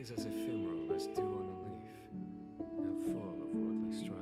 is as ephemeral as dew on a leaf, and full of worldly strife.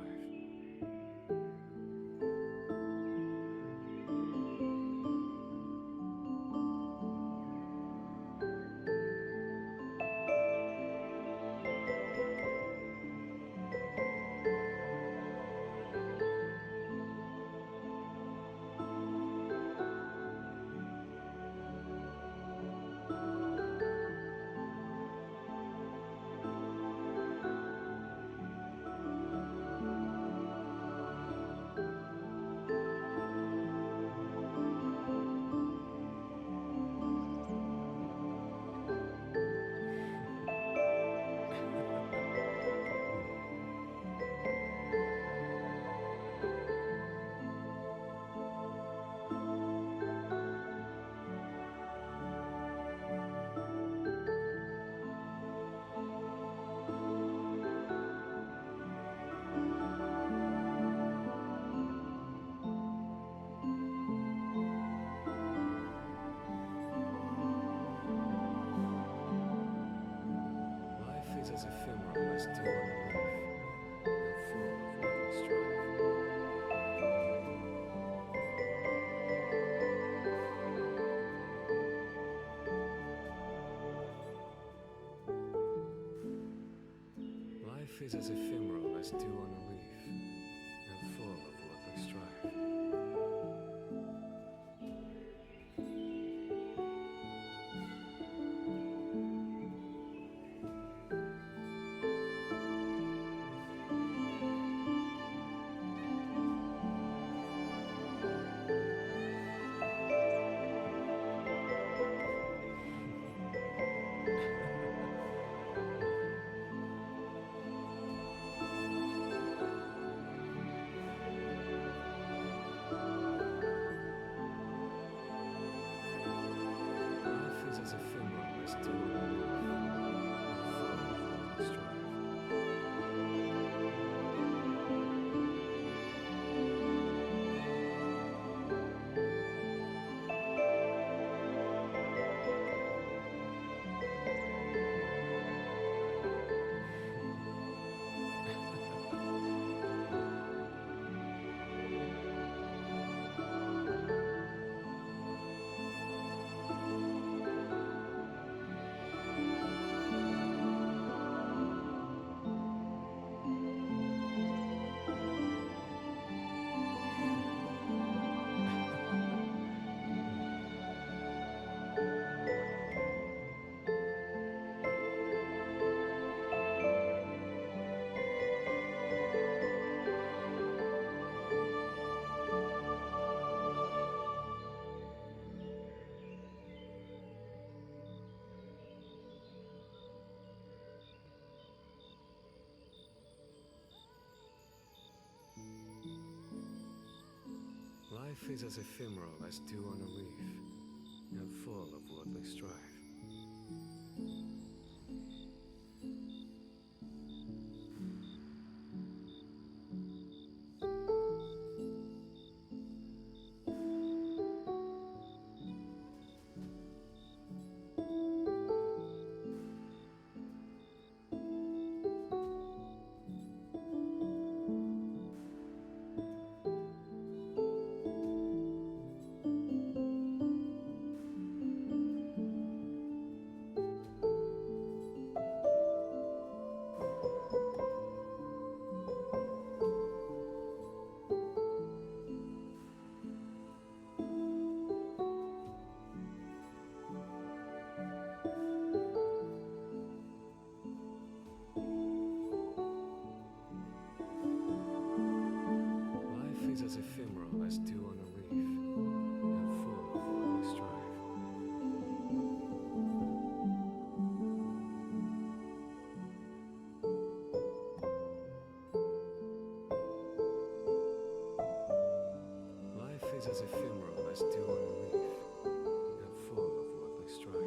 Life is as ephemeral as dew on a leaf, and full of worldly strife. Life is as ephemeral as dew on a leaf, and full of worldly strife. Life is as ephemeral as dew on a leaf, and full of worldly strife. Life is as ephemeral as dew on a leaf, and full of worldly strife. Life is as ephemeral as dew on a leaf, and full of worldly strife. is as ephemeral as dew on a leaf, and full of worldly strife.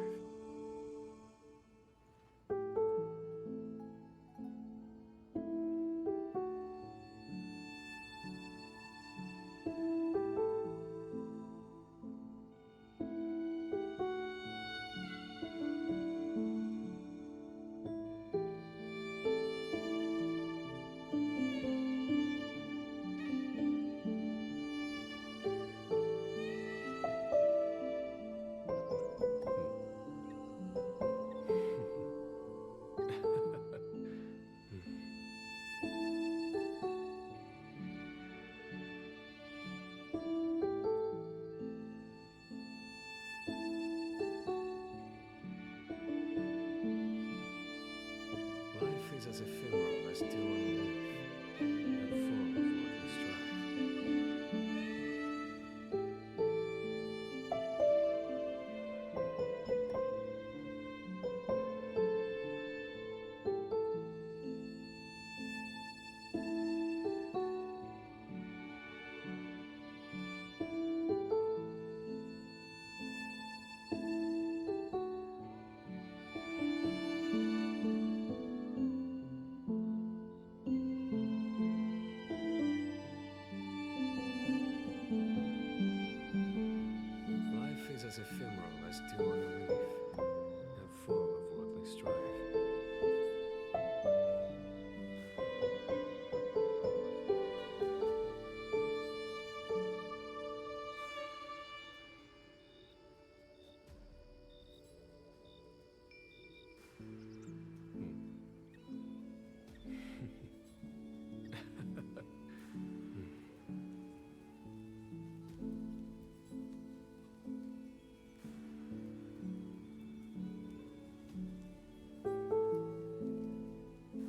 Life is as ephemeral as dew on a leaf, and full of worldly strife. Life is as ephemeral as dew on a leaf, and full of worldly strife.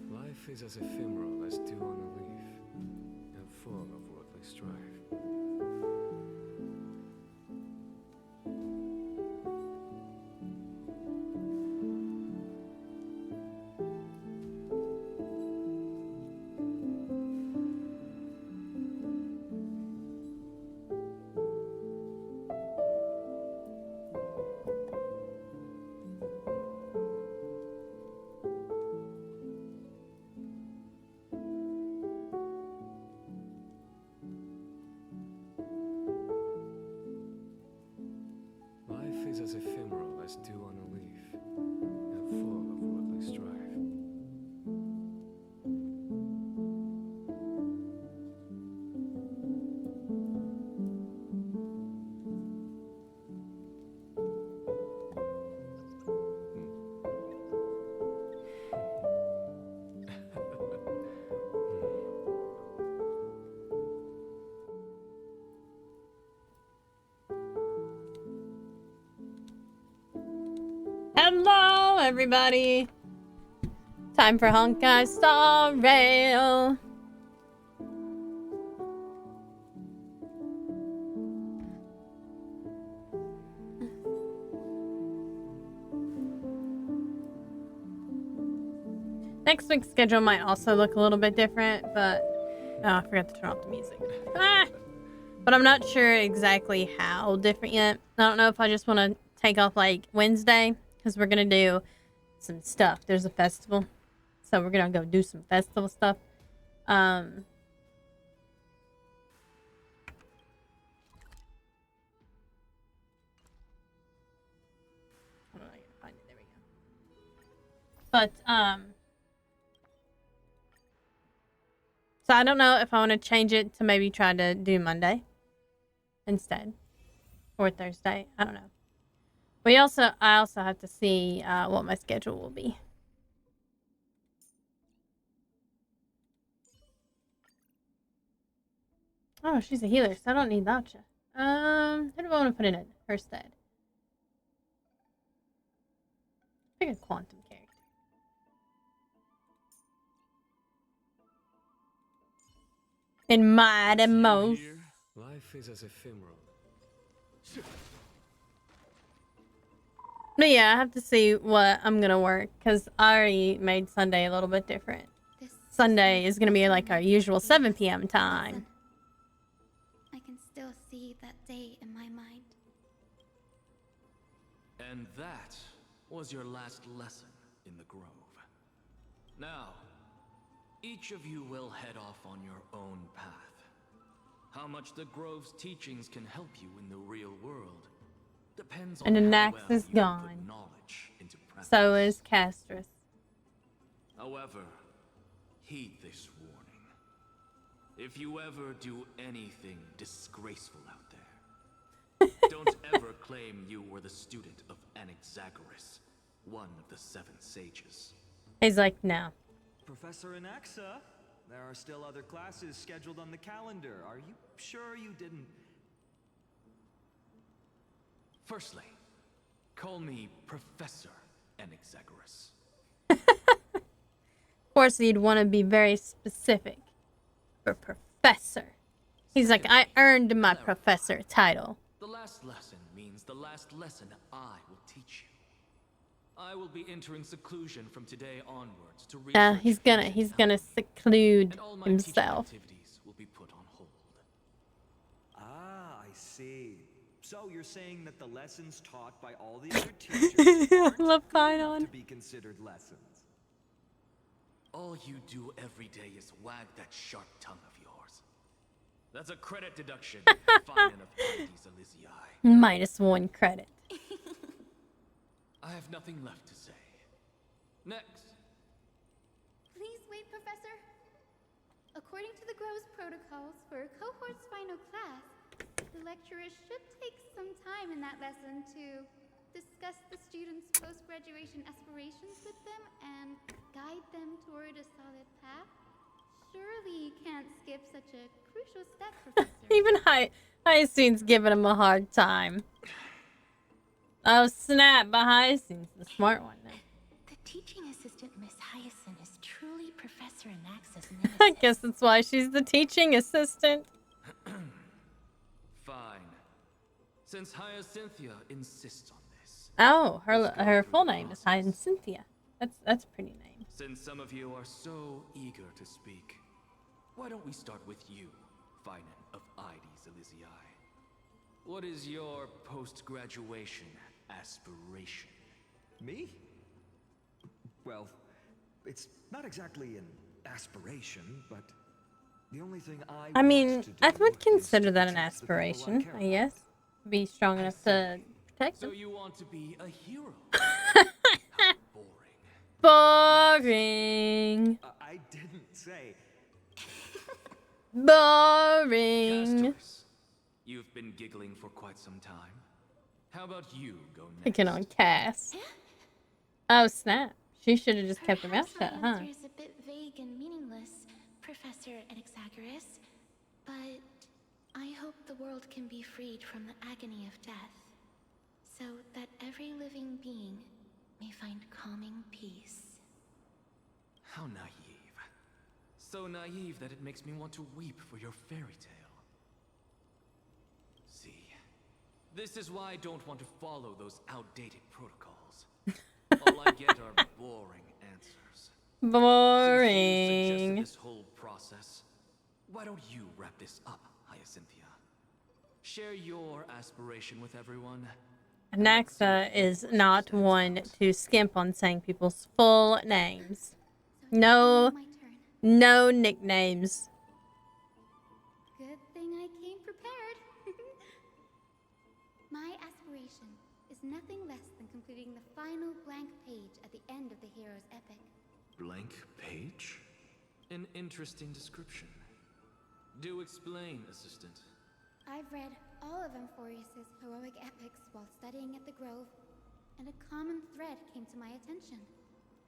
Life is as ephemeral as dew on a leaf, and full of worldly strife. Life is as ephemeral as dew on a leaf, and full of worldly strife. Hello, everybody. Time for Honkai Star Rail. Next week's schedule might also look a little bit different, but I forgot to turn off the music. But I'm not sure exactly how different yet. I don't know if I just want to take off like Wednesday, because we're going to do some stuff. There's a festival. So we're going to go do some festival stuff. Hold on, I gotta find it. There we go. But, so I don't know if I want to change it to maybe try to do Monday instead. Or Thursday. I don't know. I also have to see what my schedule will be. Oh, she's a healer, so I don't need Laucha. Who do I want to put in it? Her stead. Pick a quantum character. In Mighty Most. Life is as ephemeral. But yeah, I have to see what I'm gonna work, because I already made Sunday a little bit different. Sunday is gonna be like our usual 7 p.m. time. I can still see see that day in my mind. And that was your last lesson in the Grove. Now, each of you will head off on your own path. How much the Grove's teachings can help you in the real world depends on And how Anax well is you gone. put knowledge into practice. So is Castris. However, heed this warning. If you ever do anything disgraceful out there, don't ever claim you were the student of Anaxagoras, one of the 7 sages. He's like, no. Professor Anaxa, there are still other classes scheduled on the calendar. Are you sure you didn't? Firstly, call me Professor Anaxagoras. Of course, you'd want to be very specific. For professor. He's like, I earned my professor title. The last lesson means the last lesson I will teach you. I will be entering seclusion from today onwards to research. He's gonna seclude and all my himself. teaching activities will be put on hold. Ah, I see. So you're saying that the lessons taught by all the other teachers aren't Love good Pine enough on. to be considered lessons? All you do every day is wag that sharp tongue of yours. That's a credit deduction. Fine enough Ides Elysiae. -1 credit. I have nothing left to say. Next. Please wait, Professor. According to the Grove's protocols for a cohort's final class, the lecturer should take some time in that lesson to discuss the students' post-graduation aspirations with them and guide them toward a solid path. Surely you can't skip such a crucial step, Professor. Even Hyacinth's giving him a hard time. Oh snap, but Hyacinth's the smart one now. The teaching assistant, Miss Hyacinth, is truly Professor Anax's I nemesis. guess that's why she's the teaching assistant. Fine. Since Hyacinthia insists on this. Oh, her full name is Hyacinthia. That's a pretty name. Since some of you are so eager to speak, why don't we start with you, Finan of Ides Elysiae? What is your post-graduation aspiration? Me? Well, it's not exactly an aspiration, but the only thing I mean, want to I do would is consider to that an protect the people I aspiration, care I about. guess. Be strong enough to protect So them. you want to be a hero? How boring. Boring. I didn't say. Boring. Castors, you've been giggling for quite some time. How about you go next? Picking on Cass. Oh snap. She should have just kept her mouth Perhaps shut, my huh? answer is a bit vague and meaningless, Professor Anaxagoras, but I hope the world can be freed from the agony of death, so that every living being may find calming peace. How naive. So naive that it makes me want to weep for your fairy tale. See, this is why I don't want to follow those outdated protocols. All I get are boring answers. Since you Boring. suggested this whole process, why don't you wrap this up, Hyacinthia? Share your aspiration with everyone. Naxa is not one to skimp on saying people's full names. No, My turn. no nicknames. Good thing I came prepared. My aspiration is nothing less than completing the final blank page at the end of the hero's epic. Blank page? An interesting description. Do explain, assistant. I've read all of Amphorius's heroic epics while studying at the Grove, and a common thread came to my attention.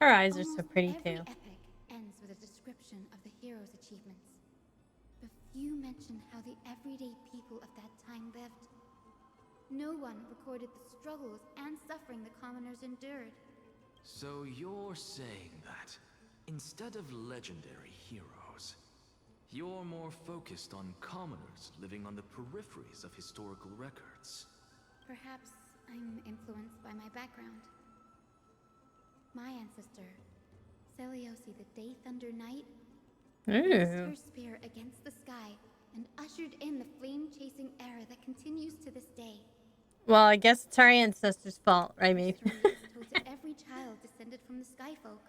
Her eyes are so Almost pretty every too. epic ends with a description of the hero's achievements. But few mention how the everyday people of that time lived. No one recorded the struggles and suffering the commoners endured. So you're saying that, instead of legendary heroes, you're more focused on commoners living on the peripheries of historical records. Perhaps I'm influenced by my background. My ancestor, Seliosi the Day Thunder Knight, raised Ooh. her spear against the sky and ushered in the flame-chasing era that continues to this day. Well, I guess it's our ancestors' fault, right, Her me? story is told to every child descended from the Sky Folk.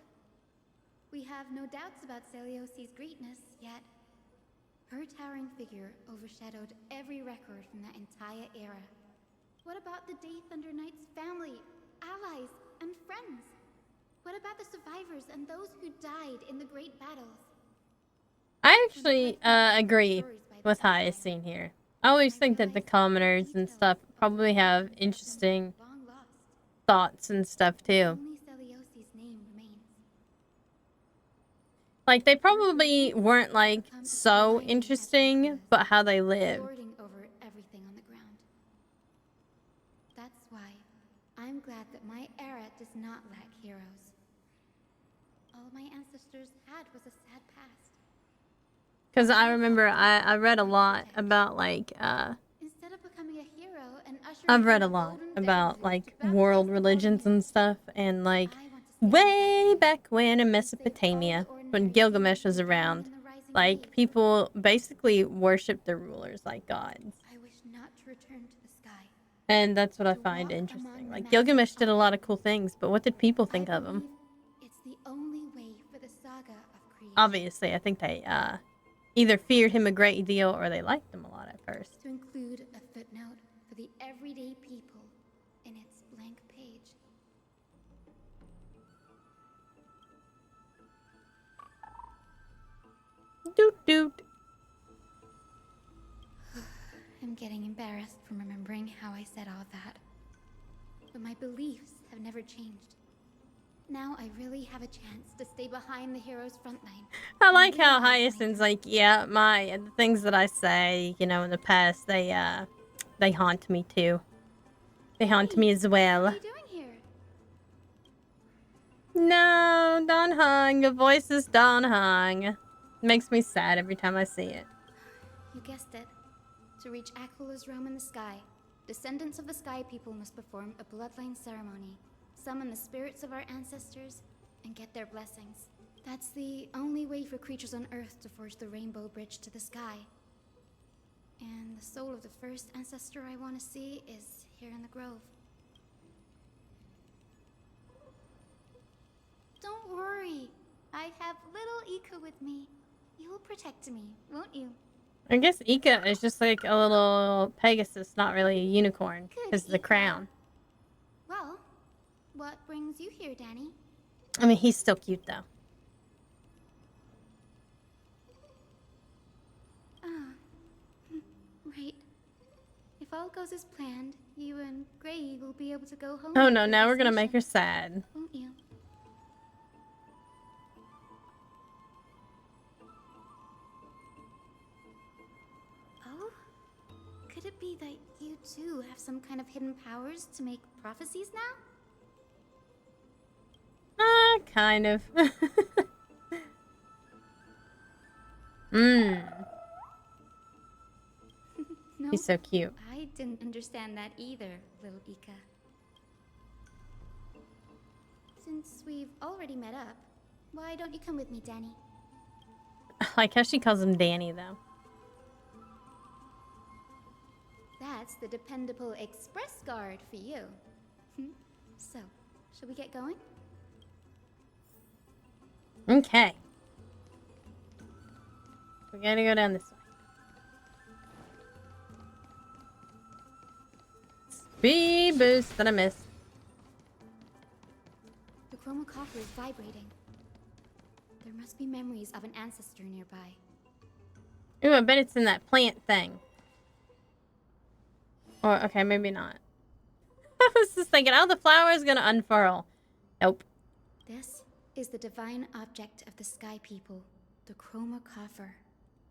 We have no doubts about Celiosi's greatness, yet her towering figure overshadowed every record from that entire era. What about the Day Thunder Knight's family, allies, and friends? What about the survivors and those who died in the great battles? I actually agree with Hyacinth here. I always think that the commoners and stuff probably have interesting Long lost. thoughts and stuff too. Only Celiosi's name remains. Like, they probably weren't, like, so interesting, but how they lived. Lording over everything on the ground. That's why I'm glad that my era does not lack heroes. All my ancestors had was a sad past. Because I remember I read a lot about, like, Instead of becoming a hero and ushering I've read in a the lot golden about, decade like, to baptize world the religions world and stuff, and, like, I want to stand way beside back when in you, Mesopotamia, save all the when ordinary Gilgamesh was people around, in the rising like, waves. people basically worshipped their rulers like gods. I wish not to return to the sky. And that's what I To find walk interesting. among the Like, massive Gilgamesh did a lot of objects. cool things, but what did people think I of him? believe it's the only way for the saga of creation Obviously, I think they either feared him a great deal or they liked him a lot at first. to include a footnote for the everyday people in its blank page. Doot doot. I'm getting embarrassed from remembering how I said all that. But my beliefs have never changed. Now I really have a chance to stay behind the hero's front line. I like and how realize my Hyacinth's like, yeah, the things that I say, you know, in the past, they haunt me too. They haunt me as What well. are you doing here? No, Don Hung. The voice is Don Hung. Makes me sad every time I see it. You guessed it. To reach Aquila's realm in the sky, descendants of the Sky People must perform a bloodline ceremony, summon the spirits of our ancestors, and get their blessings. That's the only way for creatures on Earth to forge the rainbow bridge to the sky. And the soul of the first ancestor I want to see is here in the grove. Don't worry. I have little Ika with me. You'll protect me, won't you? I guess Ika is just like a little Pegasus, not really a unicorn, because of the Ika. crown. Well, what brings you here, Danny? I mean, he's still cute, though. Ah, right. If all goes as planned, you and Gray will be able to go home. Oh no, after now this we're gonna make her mission, sad. won't you? Oh? Could it be that you too have some kind of hidden powers to make prophecies now? Kind of. Mmm. No, He's so cute. I didn't understand that either, little Ika. Since we've already met up, why don't you come with me, Danny? I like how she calls him Danny, though. That's the dependable express guard for you. So, shall we get going? Okay. We gotta go down this way. Speed boost that I missed. The chroma coffer is vibrating. There must be memories of an ancestor nearby. Ooh, I bet it's in that plant thing. Or, okay, maybe not. I was just thinking, oh, the flower is gonna unfurl. Nope. This is the divine object of the Sky People, the chroma coffer.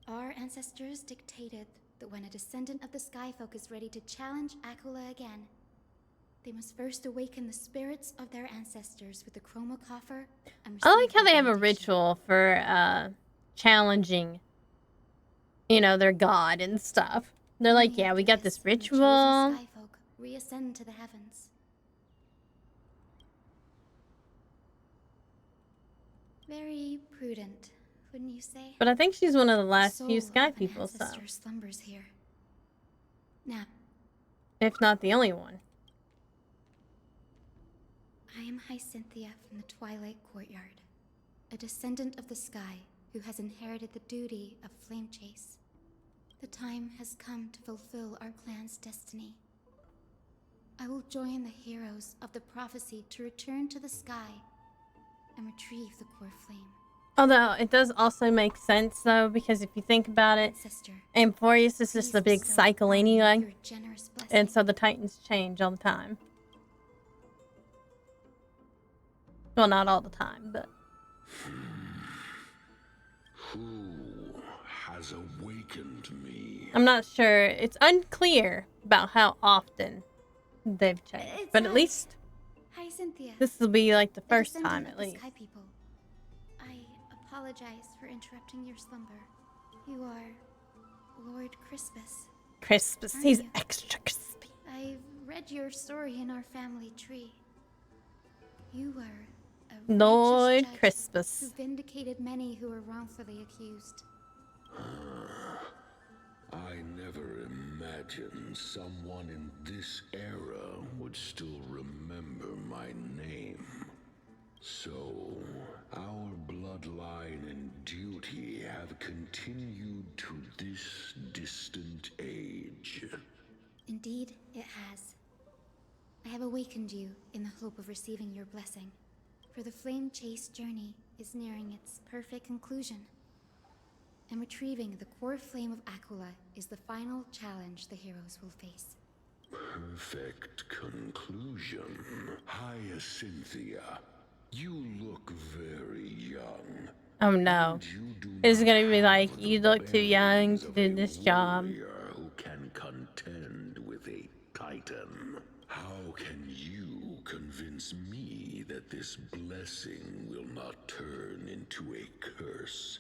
Our ancestors dictated that when a descendant of the Sky Folk is ready to challenge Aquila again, they must first awaken the spirits of their ancestors with the chroma coffer and I like receive how they their have a benediction. ritual for challenging, you know, their god and stuff. They're like, Only yeah, we after got this will the chosen ritual. Sky Folk reascend to the heavens. Very prudent wouldn't you say? But I think she's one of the last Soul few sky of an people, so. ancestor slumbers here. Now, If not the only one. I am Hyacinthia from the Twilight Courtyard, a descendant of the sky who has inherited the duty of flame chase. The time has come to fulfill our clan's destiny. I will join the heroes of the prophecy to return to the sky and retrieve the Coreflame. Although it does also make sense though, because if you think about it, Sister, Amphorius is just please a big bestow cycle upon me anyway. your generous blessing. And so the Titans change all the time. Well, not all the time, but. Who has awakened me? I'm not sure. It's unclear about how often they've changed. It's But at least Hyacinthia, this will be like the a first descendant time of at the least. Sky People. I apologize for interrupting your slumber. You are Lord Crispus. Crispus. Aren't He's you? extra crispy. I've read your story in our family tree. You were a Lord righteous judge Crispus. who vindicated many who were wrongfully accused. I never imagined someone in this era would still remember my name. So, our bloodline and duty have continued to this distant age. Indeed, it has. I have awakened you in the hope of receiving your blessing, for the flame chase journey is nearing its perfect conclusion. And retrieving the Coreflame of Aquila is the final challenge the heroes will face. Perfect conclusion. Hyacinthia, you look very young. Oh no. You do It's not gonna be have like, the you look too young bearings to of do a this job. warrior who can contend with a titan. How can you convince me that this blessing will not turn into a curse?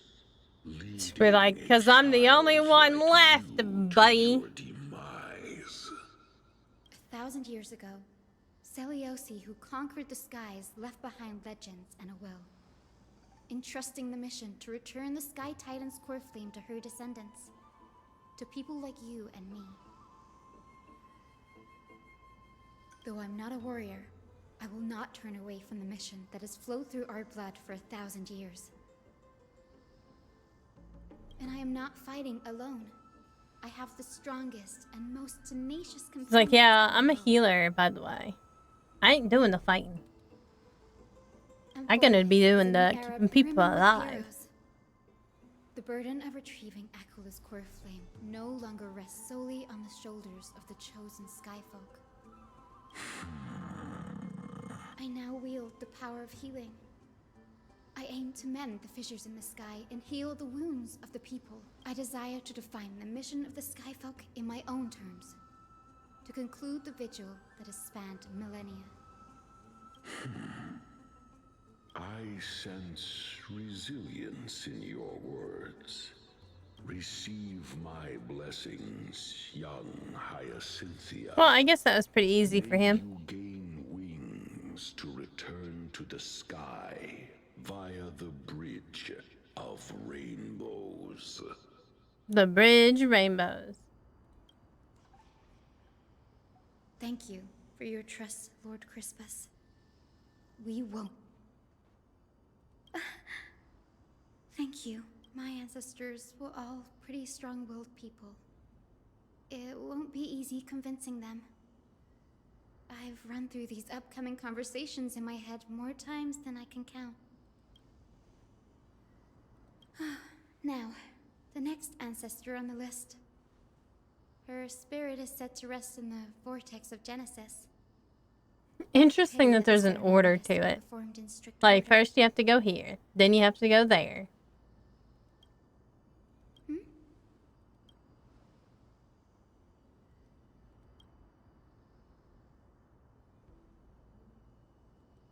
We're like, because I'm the only one left, buddy. 1,000 years ago, Celiosi, who conquered the skies, left behind legends and a will, entrusting the mission to return the Sky Titan's Coreflame to her descendants, to people like you and me. Though I'm not a warrior, I will not turn away from the mission that has flowed through our blood for 1,000 years. And I am not fighting alone. I have the strongest and most tenacious companions. It's like, yeah, in the I'm a world. healer, by the way. I ain't doing the fighting. And I'm gonna be Boris doing is the an era keeping people brimming with alive. heroes. The burden of retrieving Aquila's Coreflame no longer rests solely on the shoulders of the chosen Skyfolk. I now wield the power of healing. I aim to mend the fissures in the sky and heal the wounds of the people. I desire to define the mission of the Skyfolk in my own terms, to conclude the vigil that has spanned millennia. I sense resilience in your words. Receive my blessings, young Hyacinthia. Well, I guess that was pretty easy for May him. you gain wings to return to the sky via the Bridge of Rainbows. The bridge rainbows. Thank you for your trust, Lord Crispus. We won't. Thank you. My ancestors were all pretty strong-willed people. It won't be easy convincing them. I've run through these upcoming conversations in my head more times than I can count. Now, the next ancestor on the list. Her spirit is set to rest in the vortex of Genesis. Interesting Pity that there's the an order ceremony is to not it. performed in strict Like, order. first you have to go here, then you have to go there.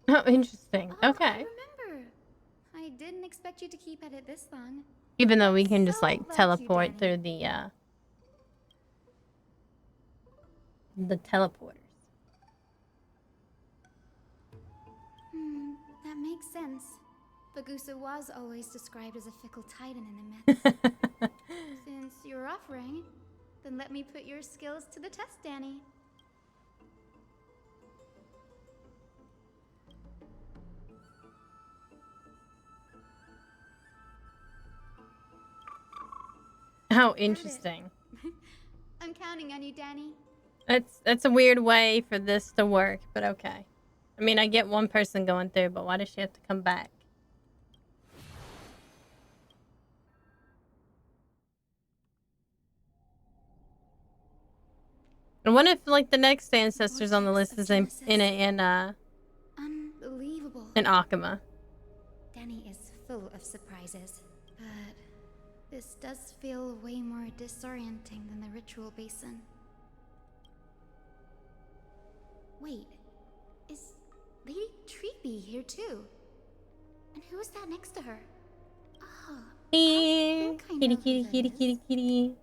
Oh, interesting. Oh, I Okay. remember. I didn't expect you to keep at it this long. Even though we can just, So like, like you, teleport through Danny. the teleporters. That makes sense. Bagusa was always described as a fickle titan in the myths. Since you're offering, then let me put your skills to the test, Danny. How interesting. I'm counting on you, Danny. That's a weird way for this to work, but okay. I mean, I get one person going through, but why does she have to come back? And what if, like, the next ancestors on the list is in Unbelievable. Akama? Danny is full of surprises, but this does feel way more disorienting than the ritual basin. Wait, is Lady Treeby here too? And who is that next to her? Oh, Kitty, I kitty, know kitty, who kitty, that kitty, is. kitty.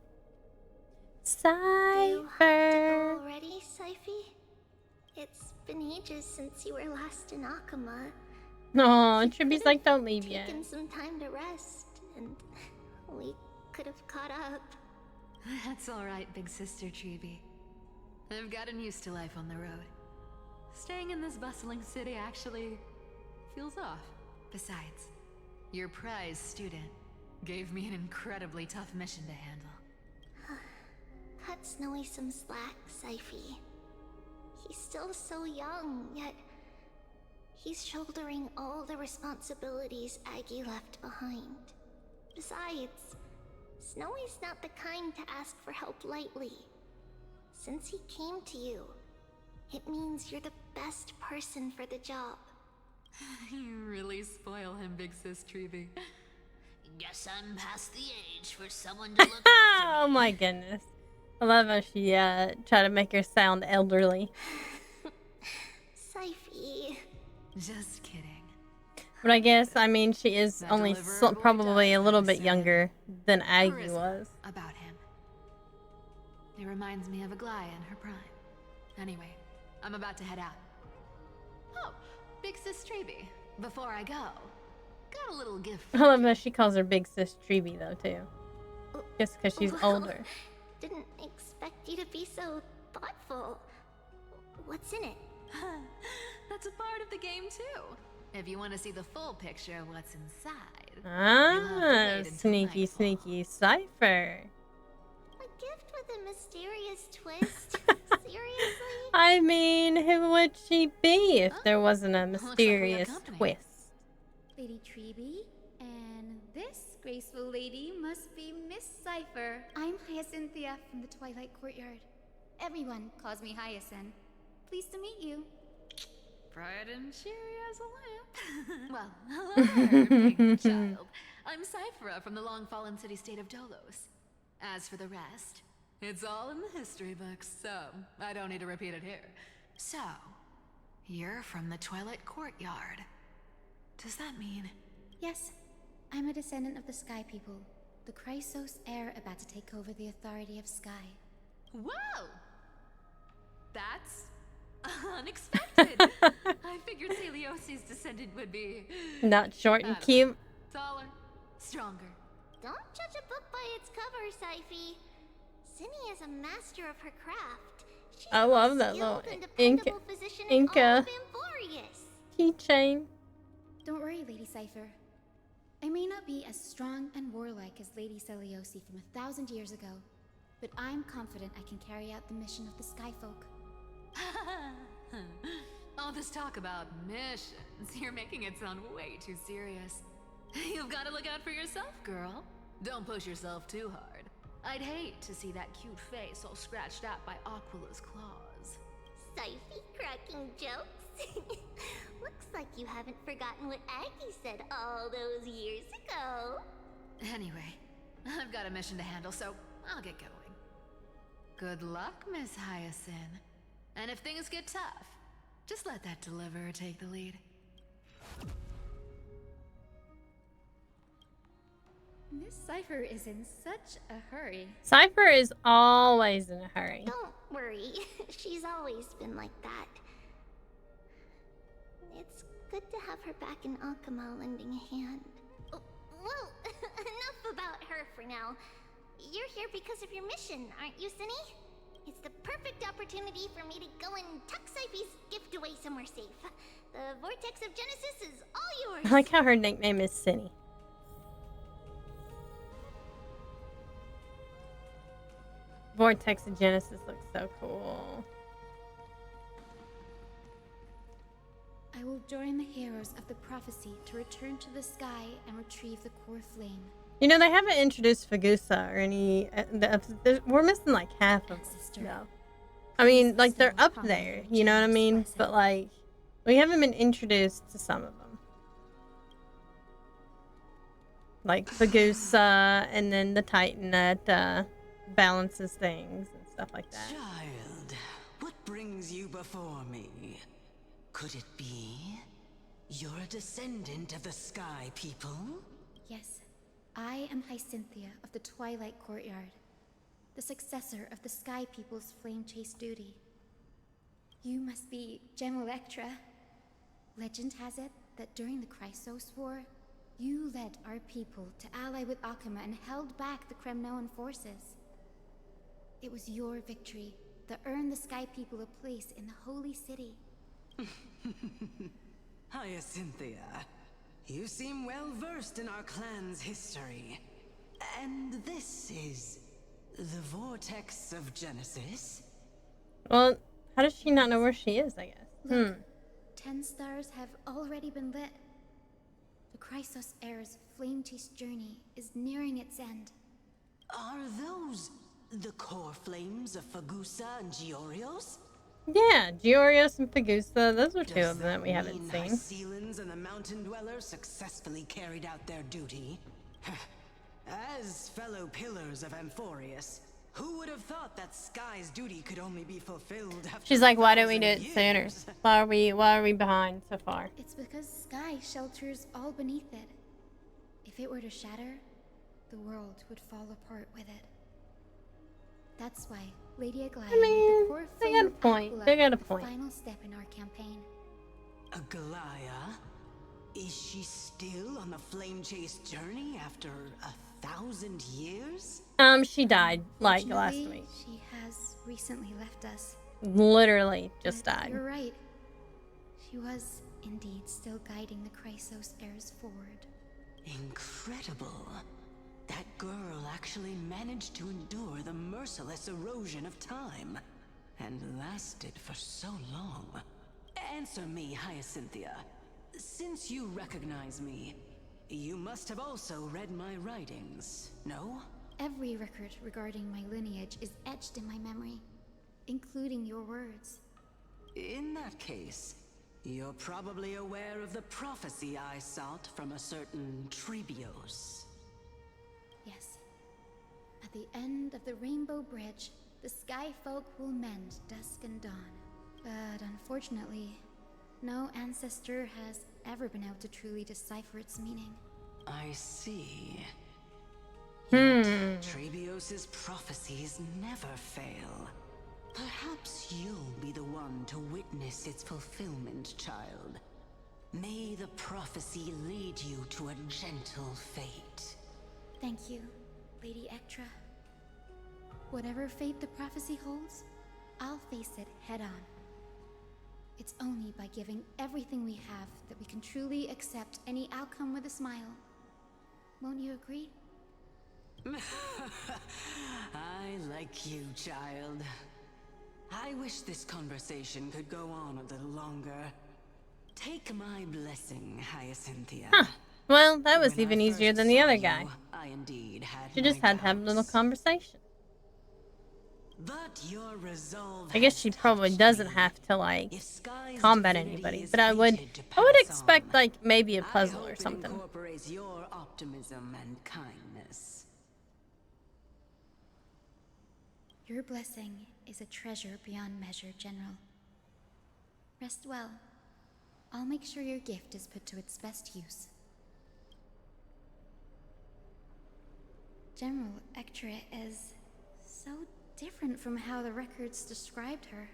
You have to Cypher. go already, Syphie? It's been ages since you were last in Akama. No, You Triby's could've like, don't leave yet. taken some time to rest, and we could have caught up. That's alright, big sister Treeby. I've gotten used to life on the road. Staying in this bustling city actually feels off. Besides, your prize student gave me an incredibly tough mission to handle. Cut Snowy some slack, Syphie. He's still so young, yet he's shouldering all the responsibilities Aggie left behind. Besides, Snowy's not the kind to ask for help lightly. Since he came to you, it means you're the best person for the job. You really spoil him, big sis Treeby. Guess I'm past the age for someone to look after Oh my goodness. I love how she tried to make her sound elderly. Syphie. Just kidding. But I guess, I mean, she is That only deliverer boy probably does a little have a bit certain younger than Aggie charisma was. about him. It reminds me of Aglia in her prime. Anyway, I'm about to head out. Oh, big sis Treeby. Before I go, got a little gift I for love you. how she calls her Big Sis Treeby, though, too. Just because she's Well, older. Didn't expect you to be so thoughtful. What's in it? That's a part of the game too. If you want to see the full picture of what's inside. Ah, wait until sneaky, nightfall. sneaky Cypher. A gift with a mysterious twist? Seriously? I mean, who would she be if there wasn't a like we have mysterious company. twist? Lady Treeby, and this graceful lady must be Miss Cypher. I'm Hyacinthia from the Twilight Courtyard. Everyone calls me Hyacinth. Pleased to meet you. Bright and cheery as a lamp. Well, hello there, big child. I'm Cyphera from the long-fallen city-state of Dolos. As for the rest, it's all in the history books, so I don't need to repeat it here. So, you're from the Twilight Courtyard. Does that mean... Yes, I'm a descendant of the Sky People, the Chrysos heir about to take over the authority of Sky. Whoa! That's unexpected. I figured Celiosi's descendant would be Not short and cute. taller, stronger. Don't judge a book by its cover, Syphie. Cindy is a master of her craft. She's I the love most that little skilled and dependable physician in all Inca of Emporius. keychain. Don't worry, Lady Cypher. I may not be as strong and warlike as Lady Celiosi from 1,000 years ago, but I'm confident I can carry out the mission of the Skyfolk. All this talk about missions, you're making it sound way too serious. You've got to look out for yourself, girl. Don't push yourself too hard. I'd hate to see that cute face all scratched out by Aquila's claws. Syphie cracking jokes. Looks like you haven't forgotten what Aggie said all those years ago. Anyway, I've got a mission to handle, so I'll get going. Good luck, Miss Hyacinth. And if things get tough, just let that deliverer take the lead. Miss Cypher is in such a hurry. Cypher is always in a hurry. Don't worry, she's always been like that. It's good to have her back in Aquila lending a hand. Oh, well, enough about her for now. You're here because of your mission, aren't you, Cinny? It's the perfect opportunity for me to go and tuck Sipey's gift away somewhere safe. The Vortex of Genesis is all yours. I like how her nickname is Cinny. Vortex of Genesis looks so cool. I will join the heroes of the prophecy to return to the sky and retrieve the Coreflame. You know, they haven't introduced Fagusa or any... we're missing like half of them. No. I mean, like, they're up there, you know what I mean? But, like, we haven't been introduced to some of them. Like Fagusa, and then the Titan that balances things and stuff like that. Child, what brings you before me? Could it be you're a descendant of the Sky People? Yes, I am Hyacinthia of the Twilight Courtyard, the successor of the Sky People's Flame Chase duty. You must be Gem Electra. Legend has it that during the Chrysos War, you led our people to ally with Akama and held back the Kremnoan forces. It was your victory that earned the Sky People a place in the Holy City. Hyacinthia, you seem well versed in our clan's history. And this is the Vortex of Genesis? Well, how does she not know where she is, I guess? Look, 10 stars have already been lit. The Chrysos Heir's flame chase journey is nearing its end. Are those the core flames of Fagusa and Georios? Yeah, Georios and Fagusa, those are two of them that we haven't seen. Hycelans and the Mountain Dwellers successfully carried out their duty. As fellow pillars of Amphorius, who would have thought that Sky's duty could only be fulfilled after She's like, why don't we do it 1,000 sooner? years? Why are we behind so far? It's because Sky shelters all beneath it. If it were to shatter, the world would fall apart with it. That's why Lady Aglaia I mean, made the core they flame got a of point. Aquila They got a the point. final step in our campaign. Aglaia? Is she still on the flame chase journey after 1,000 years? She died, like, last Fortunately, week. she has recently left us. Literally just But died. You're right. She was indeed still guiding the Chrysos heirs forward. Incredible. That girl actually managed to endure the merciless erosion of time. And lasted for so long. Answer me, Hyacinthia. Since you recognize me, you must have also read my writings, no? Every record regarding my lineage is etched in my memory, including your words. In that case, you're probably aware of the prophecy I sought from a certain Trebios. Yes. At the end of the Rainbow Bridge, the Sky Folk will mend dusk and dawn. But unfortunately, no ancestor has ever been able to truly decipher its meaning. I see. Yet, Trebios's prophecies never fail. Perhaps you'll be the one to witness its fulfillment, child. May the prophecy lead you to a gentle fate. Thank you, Lady Ektra. Whatever fate the prophecy holds, I'll face it head on. It's only by giving everything we have that we can truly accept any outcome with a smile. Won't you agree? I like you, child. I wish this conversation could go on a little longer. Take my blessing, Hyacinthia. Huh. Well, that was When even I easier first than the saw other you, guy. I indeed had She just my had to have a little doubts. conversation. But your resolve I guess has she probably touched doesn't me. have to, like, If Sky's combat divinity anybody. is But I would fated to expect, pass on, like, maybe a I puzzle hope or it something. incorporates your optimism and kindness. Your blessing is a treasure beyond measure, General. Rest well. I'll make sure your gift is put to its best use. General Ektra is so different from how the records described her.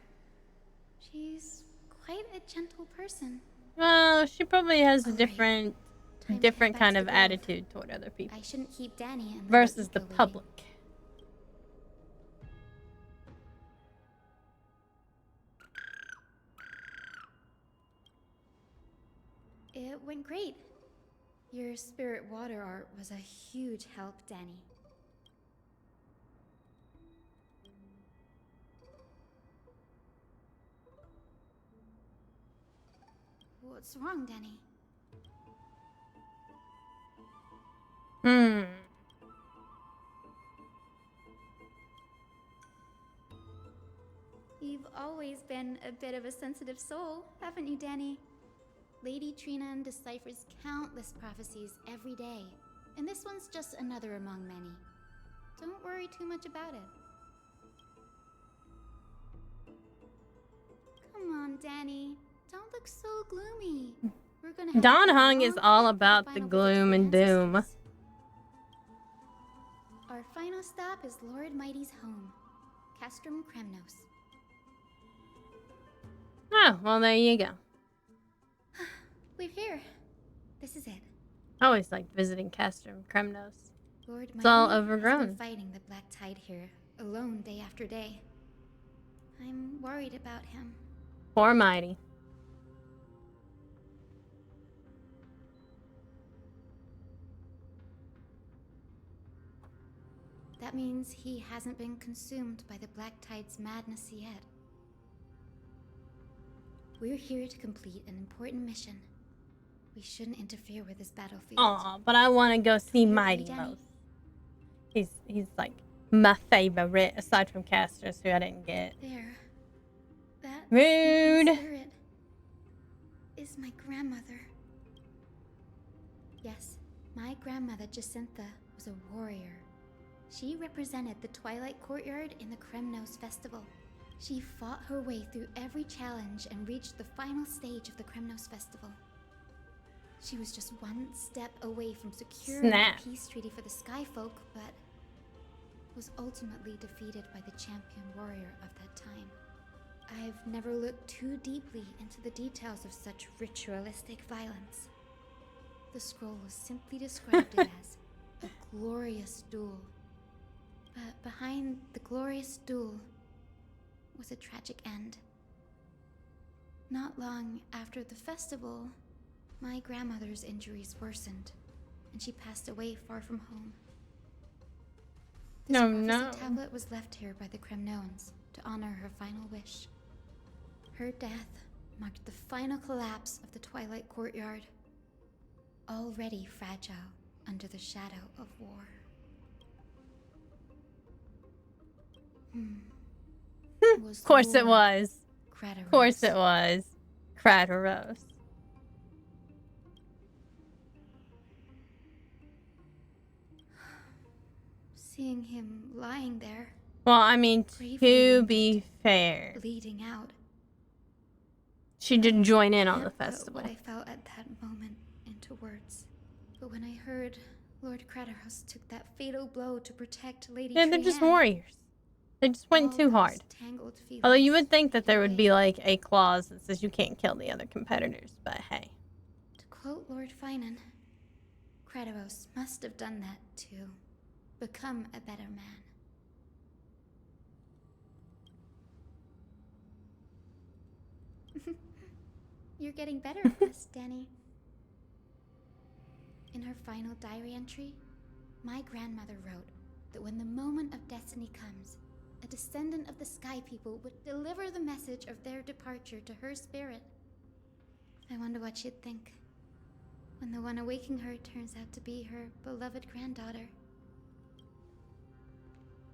She's quite a gentle person. Well, she probably has a All right. different Time to different head back kind to of the grove. attitude toward other people I shouldn't keep Danny and versus the Eco waiting. public. It went great. Your spirit water art was a huge help, Danny. What's wrong, Danny? Hmm. You've always been a bit of a sensitive soul, haven't you, Danny? Lady Trina deciphers countless prophecies every day, and this one's just another among many. Don't worry too much about it. Come on, Danny. Don't look so gloomy. We're gonna have Don to take a Hung is long all trip for about the final visit to gloom your and doom. ancestors. Our final stop is Lord Mighty's home, Castrum Kremnos. Oh, well, there you go. We're here. This is it. I always liked visiting Castrum Kremnos. Lord It's all Mighty has overgrown. been fighting the Black Tide here, alone day after day. I'm worried about him. Poor Mighty. That means he hasn't been consumed by the Black Tide's madness yet. We're here to complete an important mission. We shouldn't interfere with this battlefield. Aw, but I want to go see Are you Mighty ready, Danny? most. He's like my favorite, aside from Casters, who I didn't get. There. That Rude. spirit is my grandmother. Yes, my grandmother Jacintha was a warrior. She represented the Twilight Courtyard in the Kremnos Festival. She fought her way through every challenge and reached the final stage of the Kremnos Festival. She was just one step away from securing Snap. a peace treaty for the Skyfolk, but was ultimately defeated by the champion warrior of that time. I've never looked too deeply into the details of such ritualistic violence. The scroll simply described it as a glorious duel. But behind the glorious duel was a tragic end. Not long after the festival, my grandmother's injuries worsened, and she passed away far from home. This Oh, prophecy no. tablet was left here by the Kremnoans to honor her final wish. Her death marked the final collapse of the Twilight Courtyard, already fragile under the shadow of war. Of course it was. Crataros. Of course it was. Crataros. Seeing him lying there, Well, I mean, Bravely to wounded. be fair, bleeding out, she didn't join in on can't the put festival. what I felt at that moment into words. But when I heard Lord Crataros took that fatal blow to protect Lady Yeah, they're just Trian, warriors. They just went all too those hard. tangled feelings Although you would think that there would faded be away. like a clause that says you can't kill the other competitors, but hey. To quote Lord Finan, Crataros must have done that to become a better man. You're getting better at this, Danny. In her final diary entry, my grandmother wrote that when the moment of destiny comes, a descendant of the Sky People would deliver the message of their departure to her spirit. I wonder what she'd think when the one awaking her turns out to be her beloved granddaughter.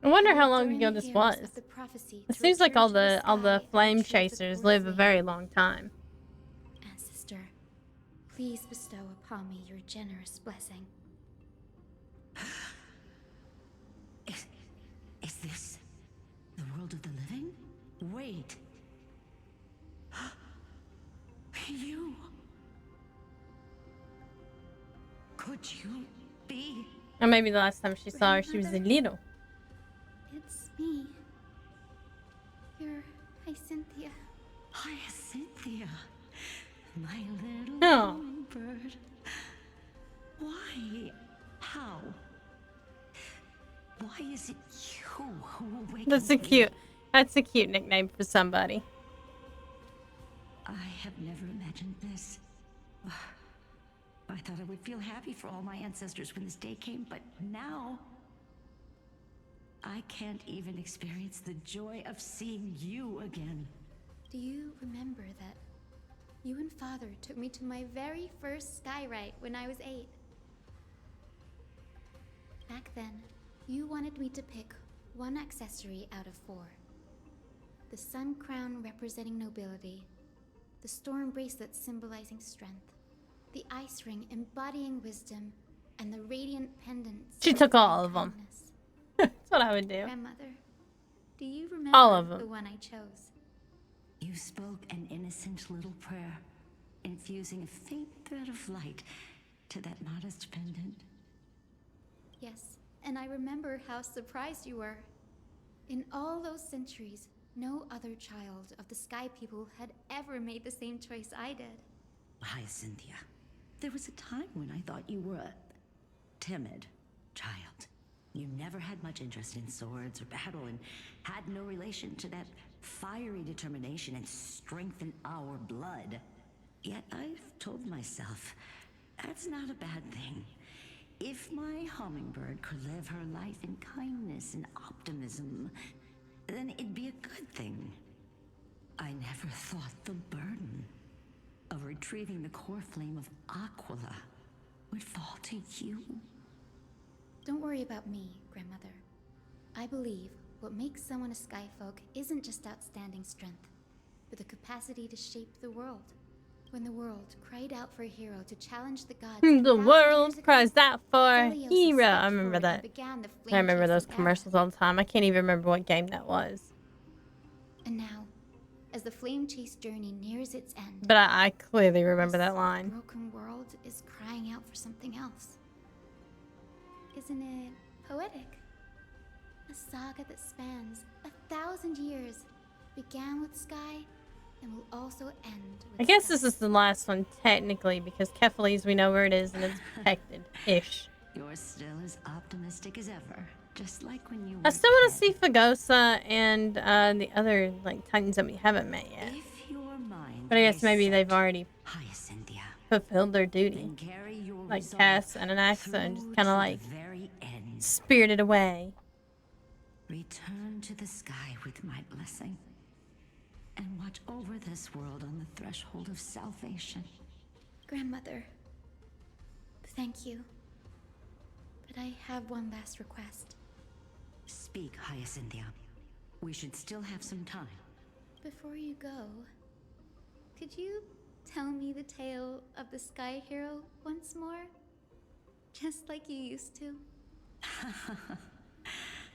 I wonder how long During ago the this years was. of the prophecy It to seems like return all to the sky flame and cheer the chasers live a Coreflame. very long time. Ancestor, please bestow upon me your generous blessing. Is this the world of the living? Wait. You. Could you be? Or maybe the last time she saw her, she was a little. It's me. Your Hyacinthia. Hyacinthia. My little Oh. hummingbird. Why? How? Why is it you who awakened That's me? That's a cute nickname for somebody. I have never imagined this. I thought I would feel happy for all my ancestors when this day came, but now I can't even experience the joy of seeing you again. Do you remember that you and Father took me to my very first sky rite when I was 8? Back then, you wanted me to pick one accessory out of 4. The sun crown representing nobility, the storm bracelet symbolizing strength, the ice ring embodying wisdom, and the radiant pendant She took all of symbolizing them. kindness. That's what I would do. Grandmother, do you remember All of them. the one I chose? You spoke an innocent little prayer, infusing a faint thread of light to that modest pendant. Yes, and I remember how surprised you were. In all those centuries, no other child of the Sky People had ever made the same choice I did. Hyacinthia, there was a time when I thought you were a timid child. You never had much interest in swords or battle and had no relation to that fiery determination and strength in our blood. Yet I've told myself, that's not a bad thing. If my hummingbird could live her life in kindness and optimism, then it'd be a good thing. I never thought the burden of retrieving the Coreflame of Aquila would fall to you. Don't worry about me, Grandmother. I believe what makes someone a Skyfolk isn't just outstanding strength, but the capacity to shape the world. When the world cried out for a hero to challenge the gods, The 1,000 years world ago, cries out for a Zelios hero. stepped I remember forward and that. began the I remember those flame-chasing era. commercials all the time. I can't even remember what game that was. And now, as the flame chase journey nears its end, But I clearly remember this that line. broken world is crying out for something else. Isn't it poetic? A saga that spans 1,000 years, began with Sky, and will also end with I guess Sky. this is the last one, technically, because Kephalese, we know where it is, and it's protected-ish. You're still as optimistic as ever, just like when you were I still want to a see kid. Fagosa and the other Titans that we haven't met yet. If your mind But I guess is maybe they've set, already Hyacinthia, fulfilled their duty. then carry your Like resolve Cass and Anaxa, and just through kind of to like the very end. spirited away. Return to the sky with my blessing, and watch over this world on the threshold of salvation. Grandmother, thank you. But I have one last request. Speak, Hyacinthia. We should still have some time. Before you go, could you tell me the tale of the Sky Hero once more? Just like you used to.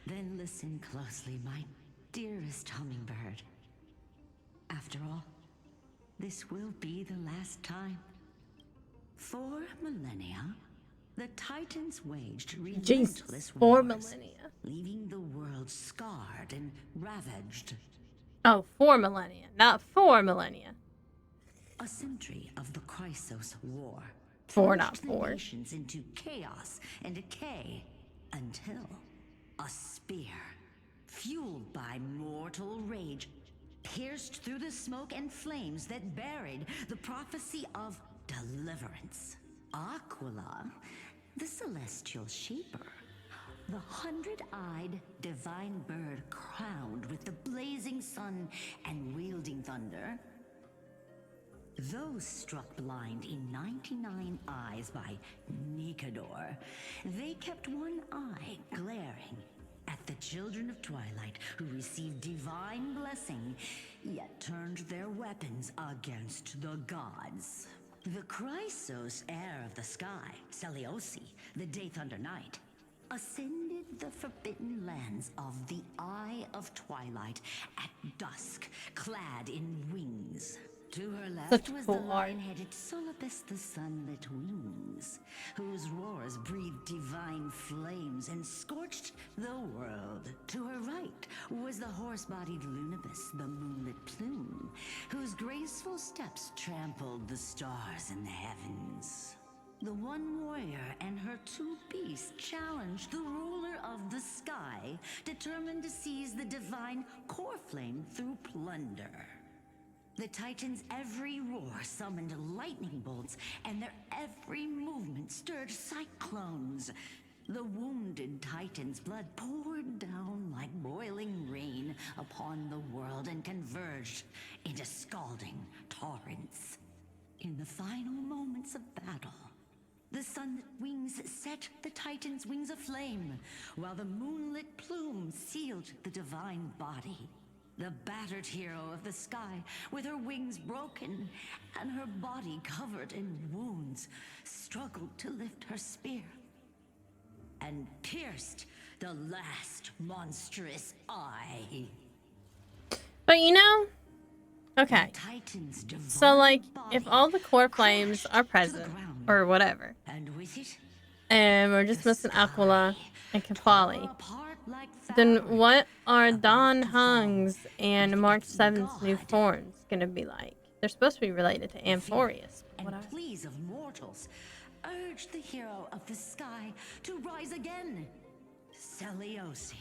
Then listen closely, my dearest hummingbird. After all, this will be the last time. For millennia, the Titans waged Jesus, relentless 4 wars, millennia. leaving the world scarred and ravaged. Oh, 4 millennia, not 4 millennia. A century of the Chrysos War 4, not plunged the 4. nations into chaos and decay until a spear, fueled by mortal rage, pierced through the smoke and flames that buried the prophecy of deliverance. Aquila, the celestial shaper, the 100-eyed divine bird crowned with the blazing sun and wielding thunder. Those struck blind in 99 eyes by Nikador, they kept one eye glaring at the children of Twilight who received divine blessing, yet turned their weapons against the gods. The Chrysos heir of the sky, Seliosi, the Day Thunder Knight, ascended the forbidden lands of the Eye of Twilight at dusk, clad in wings. To her left Such was cool the art. lion-headed Solibus the sunlit wings, whose roars breathed divine flames and scorched the world. To her right was the horse-bodied Lunibus, the moonlit plume, whose graceful steps trampled the stars in the heavens. The one warrior and her two beasts challenged the ruler of the sky, determined to seize the divine Coreflame through plunder. The Titans' every roar summoned lightning bolts, and their every movement stirred cyclones. The wounded Titan's blood poured down like boiling rain upon the world and converged into scalding torrents. In the final moments of battle, the sunlit wings set the Titan's wings aflame, while the moonlit plume sealed the divine body. The battered hero of the sky, with her wings broken and her body covered in wounds, struggled to lift her spear and pierced the last monstrous eye. But you know, okay. Titan's So like, divine if body all the core flames crashed are to the present, ground, or whatever, and with it, and we're just the missing Aquila sky and tore Kefali, apart like then fabric, what are about Don to fall Hung's and with March its 7th's new god. forms gonna be like? They're supposed to be related to Amphorius. And What pleas of mortals urged the hero of the sky to rise again. Celiosi,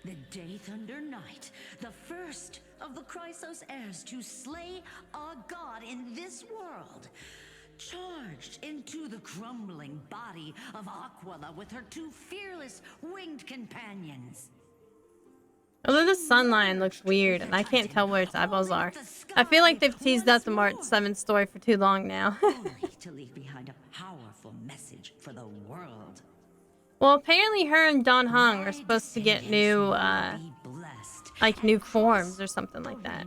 the Day Thunder Knight, the first of the Chrysos heirs to slay a god in this world, charged into the crumbling body of Aquila with her two fearless winged companions. Although the sun line looks weird, and I can't tell where its eyeballs are. I feel like they've teased out the March 7th story for too long now. Only to leave behind a powerful message for the world. Well, apparently her and Don Hung are supposed to get new, like new forms or something like that.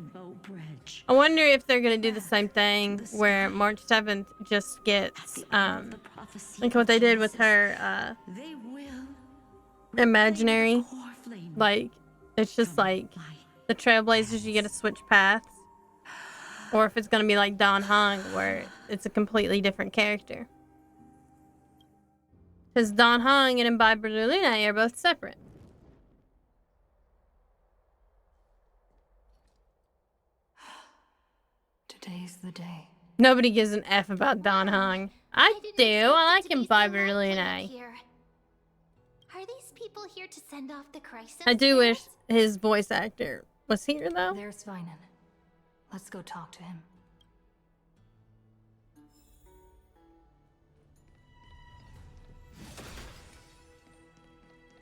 I wonder if they're gonna do the same thing where March 7th just gets, like what they did with her, imaginary, like, it's just like the Trailblazers, you get to switch paths. Or if it's gonna be like Don Hung, where it's a completely different character. Because Don Hung and Imbibe Luna are both separate. Today's the day. Nobody gives an F about Don Hung. I do. I like Imbibe Luna. Are these people here to send off the crisis? I do wish his voice actor was here, though. There's Svinen. Let's go talk to him.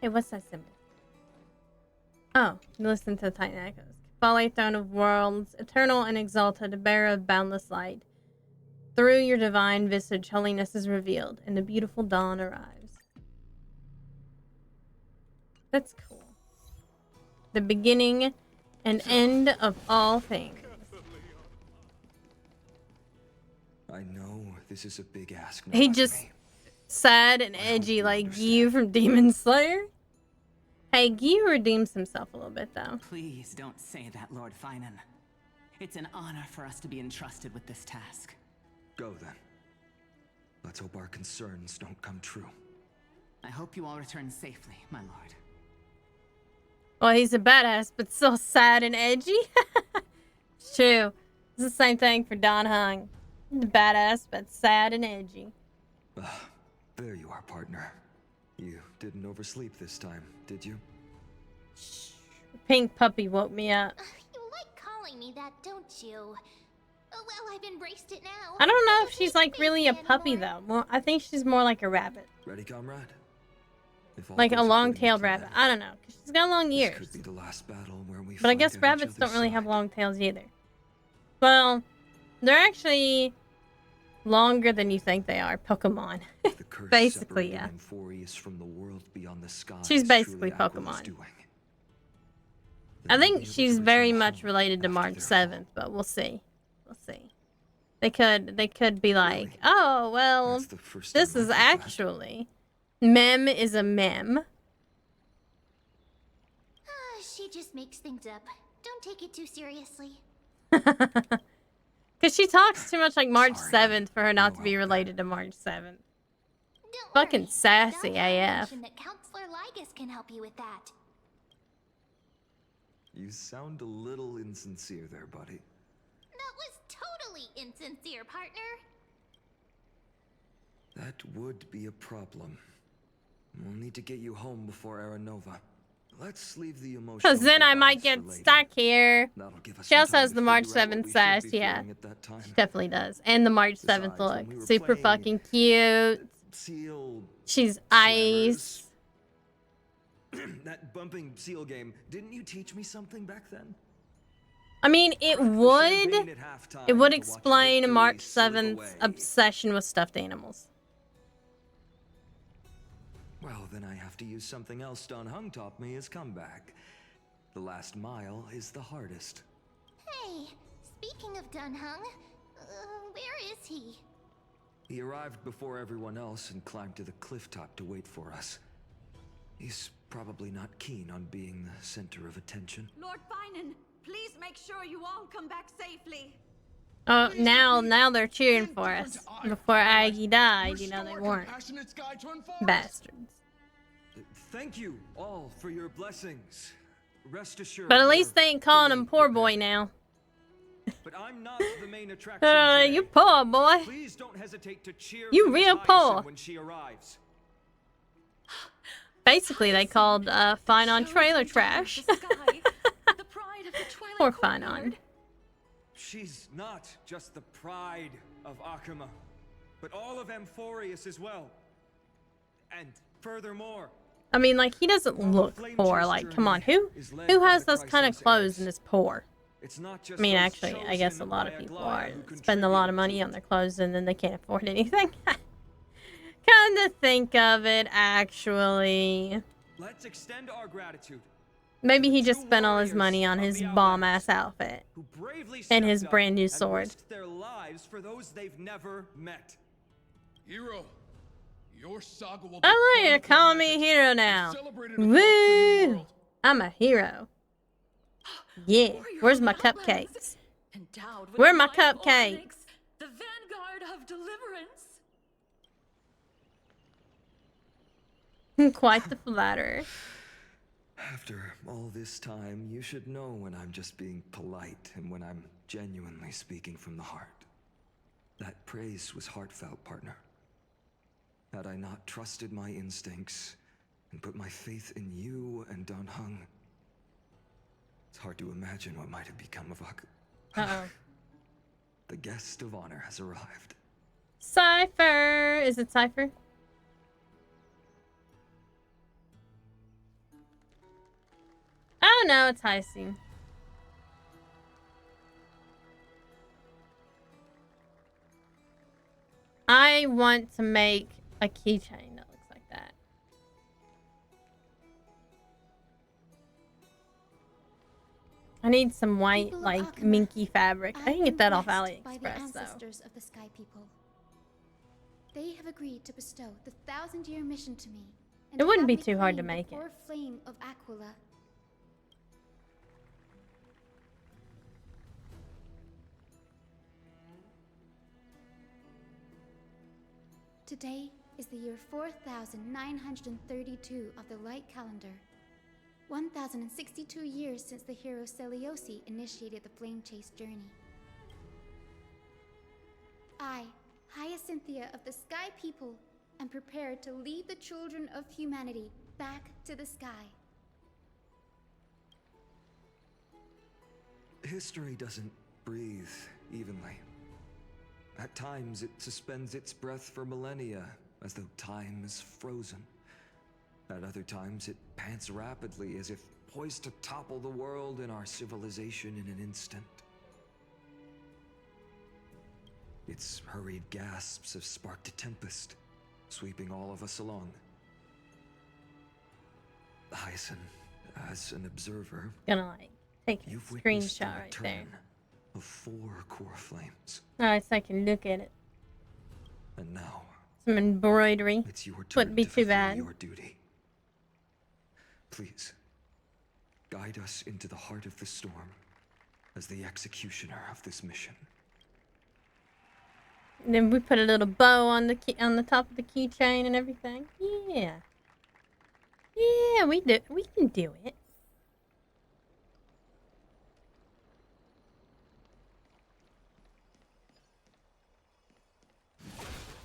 Hey, what's that symbol? Oh, listen to the Titan Echoes. Kefali, throne of worlds, eternal and exalted, bearer of boundless light. Through your divine visage, holiness is revealed, and the beautiful dawn arrives. That's cool. The beginning and end of all things. I know this is a big ask. He just sad and edgy like Gyu from Demon Slayer. Hey, Gyu redeems himself a little bit, though. Please don't say that, Lord Finan. It's an honor for us to be entrusted with this task. Go then. Let's hope our concerns don't come true. I hope you all return safely, my lord. Well, he's a badass, but still sad and edgy. It's true. It's the same thing for Don Hung. He's a badass, but sad and edgy. There you are, partner. You didn't oversleep this time, did you? Pink puppy woke me up. You like calling me that, don't you? Oh, well, I've embraced it now. I don't know if she's like really a puppy though. Well, I think she's more like a rabbit. Ready, comrade? Like a long-tailed rabbit. I don't know, 'cause she's got long ears. This could be the last battle where we But I fight guess at each rabbits other's don't really have side. long tails either. Well, they're actually longer than you think they are. Pokemon. The curse Basically, yeah. separating Amphorius from the world beyond the sky She's is basically truly Aquila's Pokemon. doing. I They may think be able she's to very return much home related to after March their fall. 7th, but we'll see. We'll see. They could be like, oh, well, That's the first this time is I've heard that. actually, mem is a mem. She just makes things up. Don't take it too seriously. Because she talks too much like March Sorry, 7th for her not to no be help related to March 7th. Don't Fucking worry. sassy Dunham AF. mentioned that Counselor Lygus can help you with that. You sound a little insincere there, buddy. That was totally insincere, partner. That would be a problem. We'll need to get you home before Aranova. Let's leave the emotional Because then I might goodbyes get for later. stuck here. That'll give us She some also time has to the March figure out what 7th we should sass, be yeah. feeling at that time. She definitely does. And the March 7th Besides, look. when we were Super playing fucking cute. Seal She's ice. that bumping seal game, didn't you teach me something back then? I mean, it Crack the would champagne at halftime it would to watch explain victory March slip 7th's away. obsession with stuffed animals. Well, then I have to use something else Don Hung taught me as comeback. The last mile is the hardest. Hey, speaking of Dunhung, where is he? He arrived before everyone else and climbed to the cliff top to wait for us. He's probably not keen on being the center of attention. Lord Finan, please make sure you all come back safely. Oh, now they're cheering for us. Before Aggie died, you know, they weren't. Bastards. Thank you all for your blessings. Rest assured. But at least they ain't calling fully him poor prepared. boy now. But I'm not the main attraction today. You poor boy. Please don't hesitate to cheer You for Miss real Hyacinth poor. when she arrives. Basically, they called Finon trailer trash. The pride of the Twilight Poor Courtyard. Finon. She's not just the pride of Akuma, but all of Amphorius as well. And furthermore, I mean, like, he doesn't look poor. Like, come on, who has those kind of clothes and is poor? it's not just I mean, those actually, I guess a chosen lot by of people Aglaia are. who Spend a lot of contribute money to on their clothes and then they can't afford anything. Come to think of it, actually. Let's extend our gratitude Maybe he to just two spent all his warriors money on of his the bomb-ass Outlands outfit. who bravely And his stepped up brand new and sword. risked their lives for those they've never met. Hero, your saga will be I like you to chronicled call in me a epics hero and now. celebrated across the new Woo! world. I'm a hero. Yeah, Warrior where's from my the Outlands, cupcakes? endowed with Where are my divine cupcakes? onyx, the vanguard of deliverance. Quite the flatterer. After all this time, you should know when I'm just being polite and when I'm genuinely speaking from the heart. That praise was heartfelt, partner. Had I not trusted my instincts and put my faith in you and Don Hung, it's hard to imagine what might have become of Uh-oh. The guest of honor has arrived. Cypher! Is it Cypher? Oh no, it's Hyacinth. I want to make a keychain that looks like that. I need some white, People of like, Akuma, minky fabric. I I've can get that been off blessed by the AliExpress, though. ancestors of the Sky People. They have agreed to bestow the 1,000-year mission to me. And It wouldn't have be me too hard to claim make the it. Coreflame of Aquila. Today is the year 4,932 of the Light Calendar. 1,062 years since the hero Seliosi initiated the Flame Chase journey. I, Hyacinthia of the Sky People, am prepared to lead the children of humanity back to the sky. History doesn't breathe evenly. At times, it suspends its breath for millennia, as though time is frozen. At other times, it pants rapidly, as if poised to topple the world and our civilization in an instant. Its hurried gasps have sparked a tempest, sweeping all of us along. Hyacinth, as an observer, Gonna, like, take a you've witnessed the screenshot right there. return of 4 Coreflames. Alright, so I can look at it. And now, Some embroidery. it's your turn Wouldn't be to too fulfill bad. your duty. Please, guide us into the heart of the storm as the executioner of this mission. And then we put a little bow on the top of the keychain and everything. Yeah. Yeah, we can do it.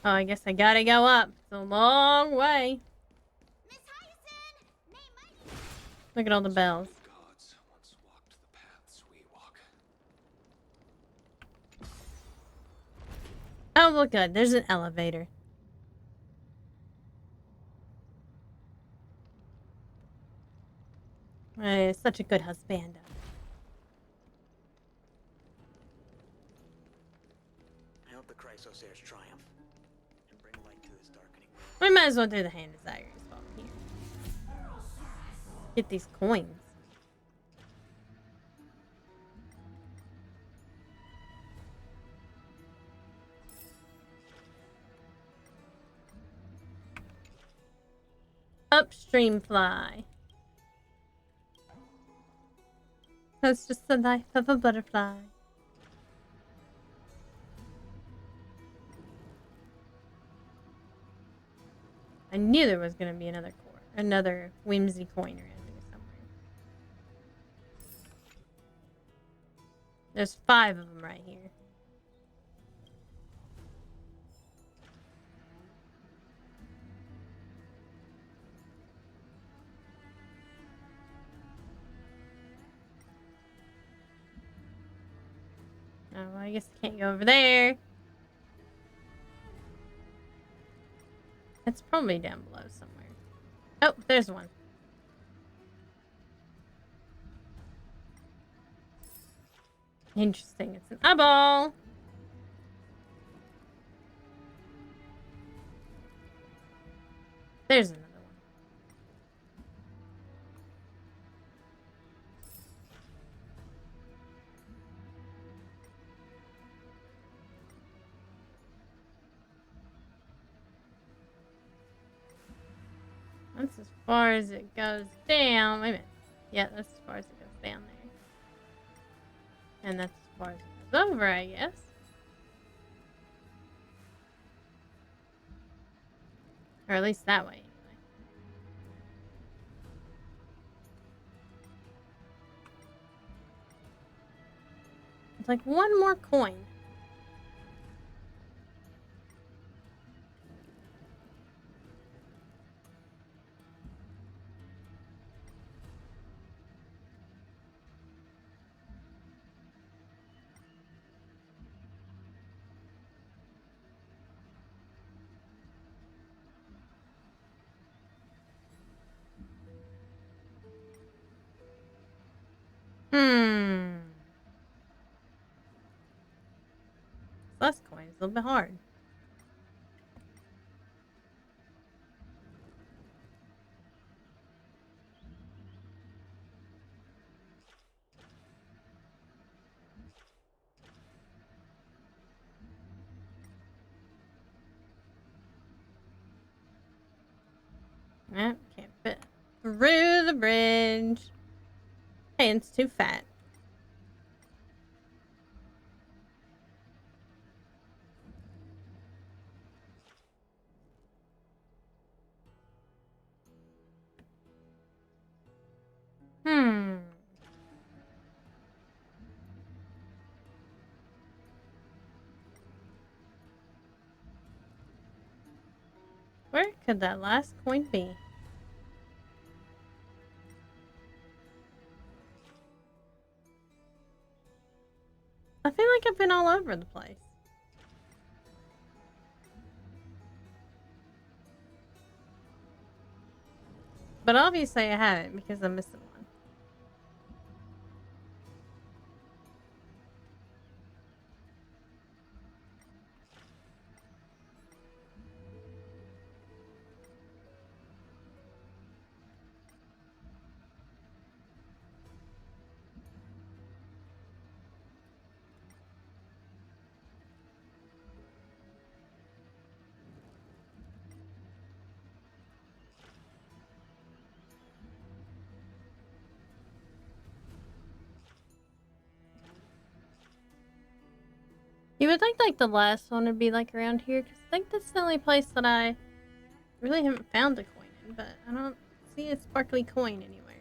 Oh, I guess I gotta go up. It's a long way. Look at all the bells. Oh, look good. There's an elevator. Such a good husband. I hope the Chrysosairs triumph and bring light to this darkening world. We might as well do the hand desires while I'm here. Get these coins. Upstream fly. That's just the life of a butterfly. I knew there was gonna be another whimsy coin around here somewhere. There's 5 of them right here. Oh, well, I guess I can't go over there. It's probably down below somewhere. Oh, there's one. Interesting. It's an eyeball. There's another one. That's as far as it goes down. Wait a minute. Yeah, that's as far as it goes down there. And that's as far as it goes over, I guess. Or at least that way, anyway. It's like one more coin. Less coins, a little bit hard. Yep, can't fit through the bridge. Hey, it's too fat. Where could that last coin be? I feel like I've been all over the place. But obviously I haven't because I'm missing one. You would think like the last one would be like around here, because I think that's the only place that I really haven't found a coin in, but I don't see a sparkly coin anywhere.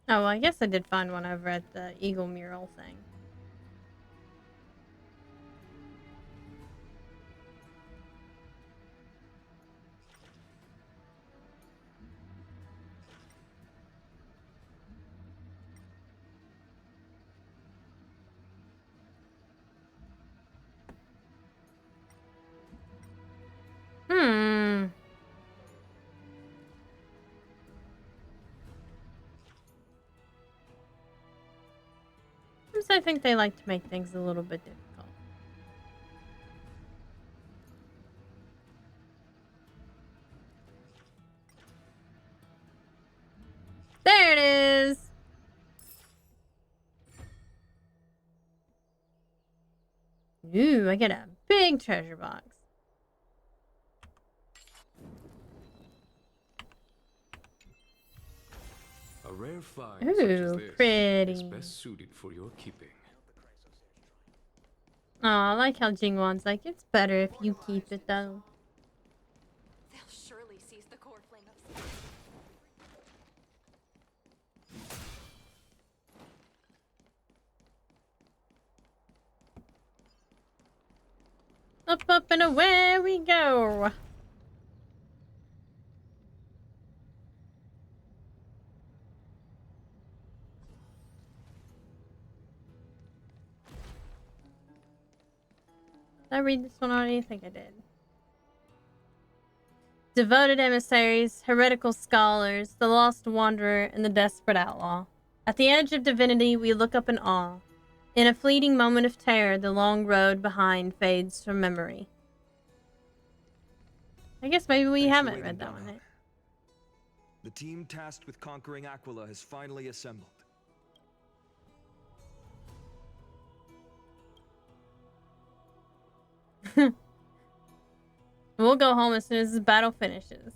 Oh, well, I guess I did find one over at the Eagle mural thing. Hmm. Sometimes I think they like to make things a little bit difficult. There it is! Ooh, I get a big treasure box. A rare find Ooh, such as this pretty. is best suited for your keeping. Oh, I like how Jingwan's like, it's better if you keep it though. They'll surely seize the Coreflame of... Up, up, and away we go! Did I read this one already? I think I did. Devoted emissaries, heretical scholars, the lost wanderer, and the desperate outlaw. At the edge of divinity, we look up in awe. In a fleeting moment of terror, the long road behind fades from memory. I guess maybe we haven't read that one. The team tasked with conquering Aquila has finally assembled. We'll go home as soon as this battle finishes.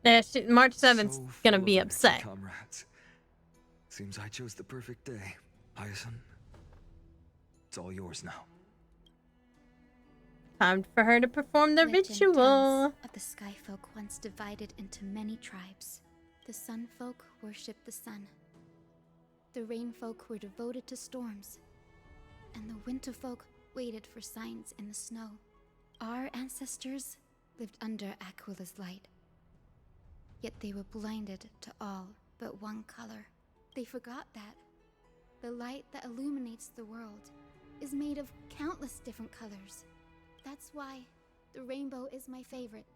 Yeah, March 7th's So gonna full be of energy, upset. comrades. Seems I chose the perfect day. Hyacin, it's all yours now. Time for her to perform the Legend ritual. tells of the sky folk once divided into many tribes. The sun folk worshipped the sun. The rain folk were devoted to storms. And the winter folk waited for signs in the snow. Our ancestors lived under Aquila's light. Yet they were blinded to all but one color. They forgot that the light that illuminates the world is made of countless different colors. That's why the rainbow is my favorite.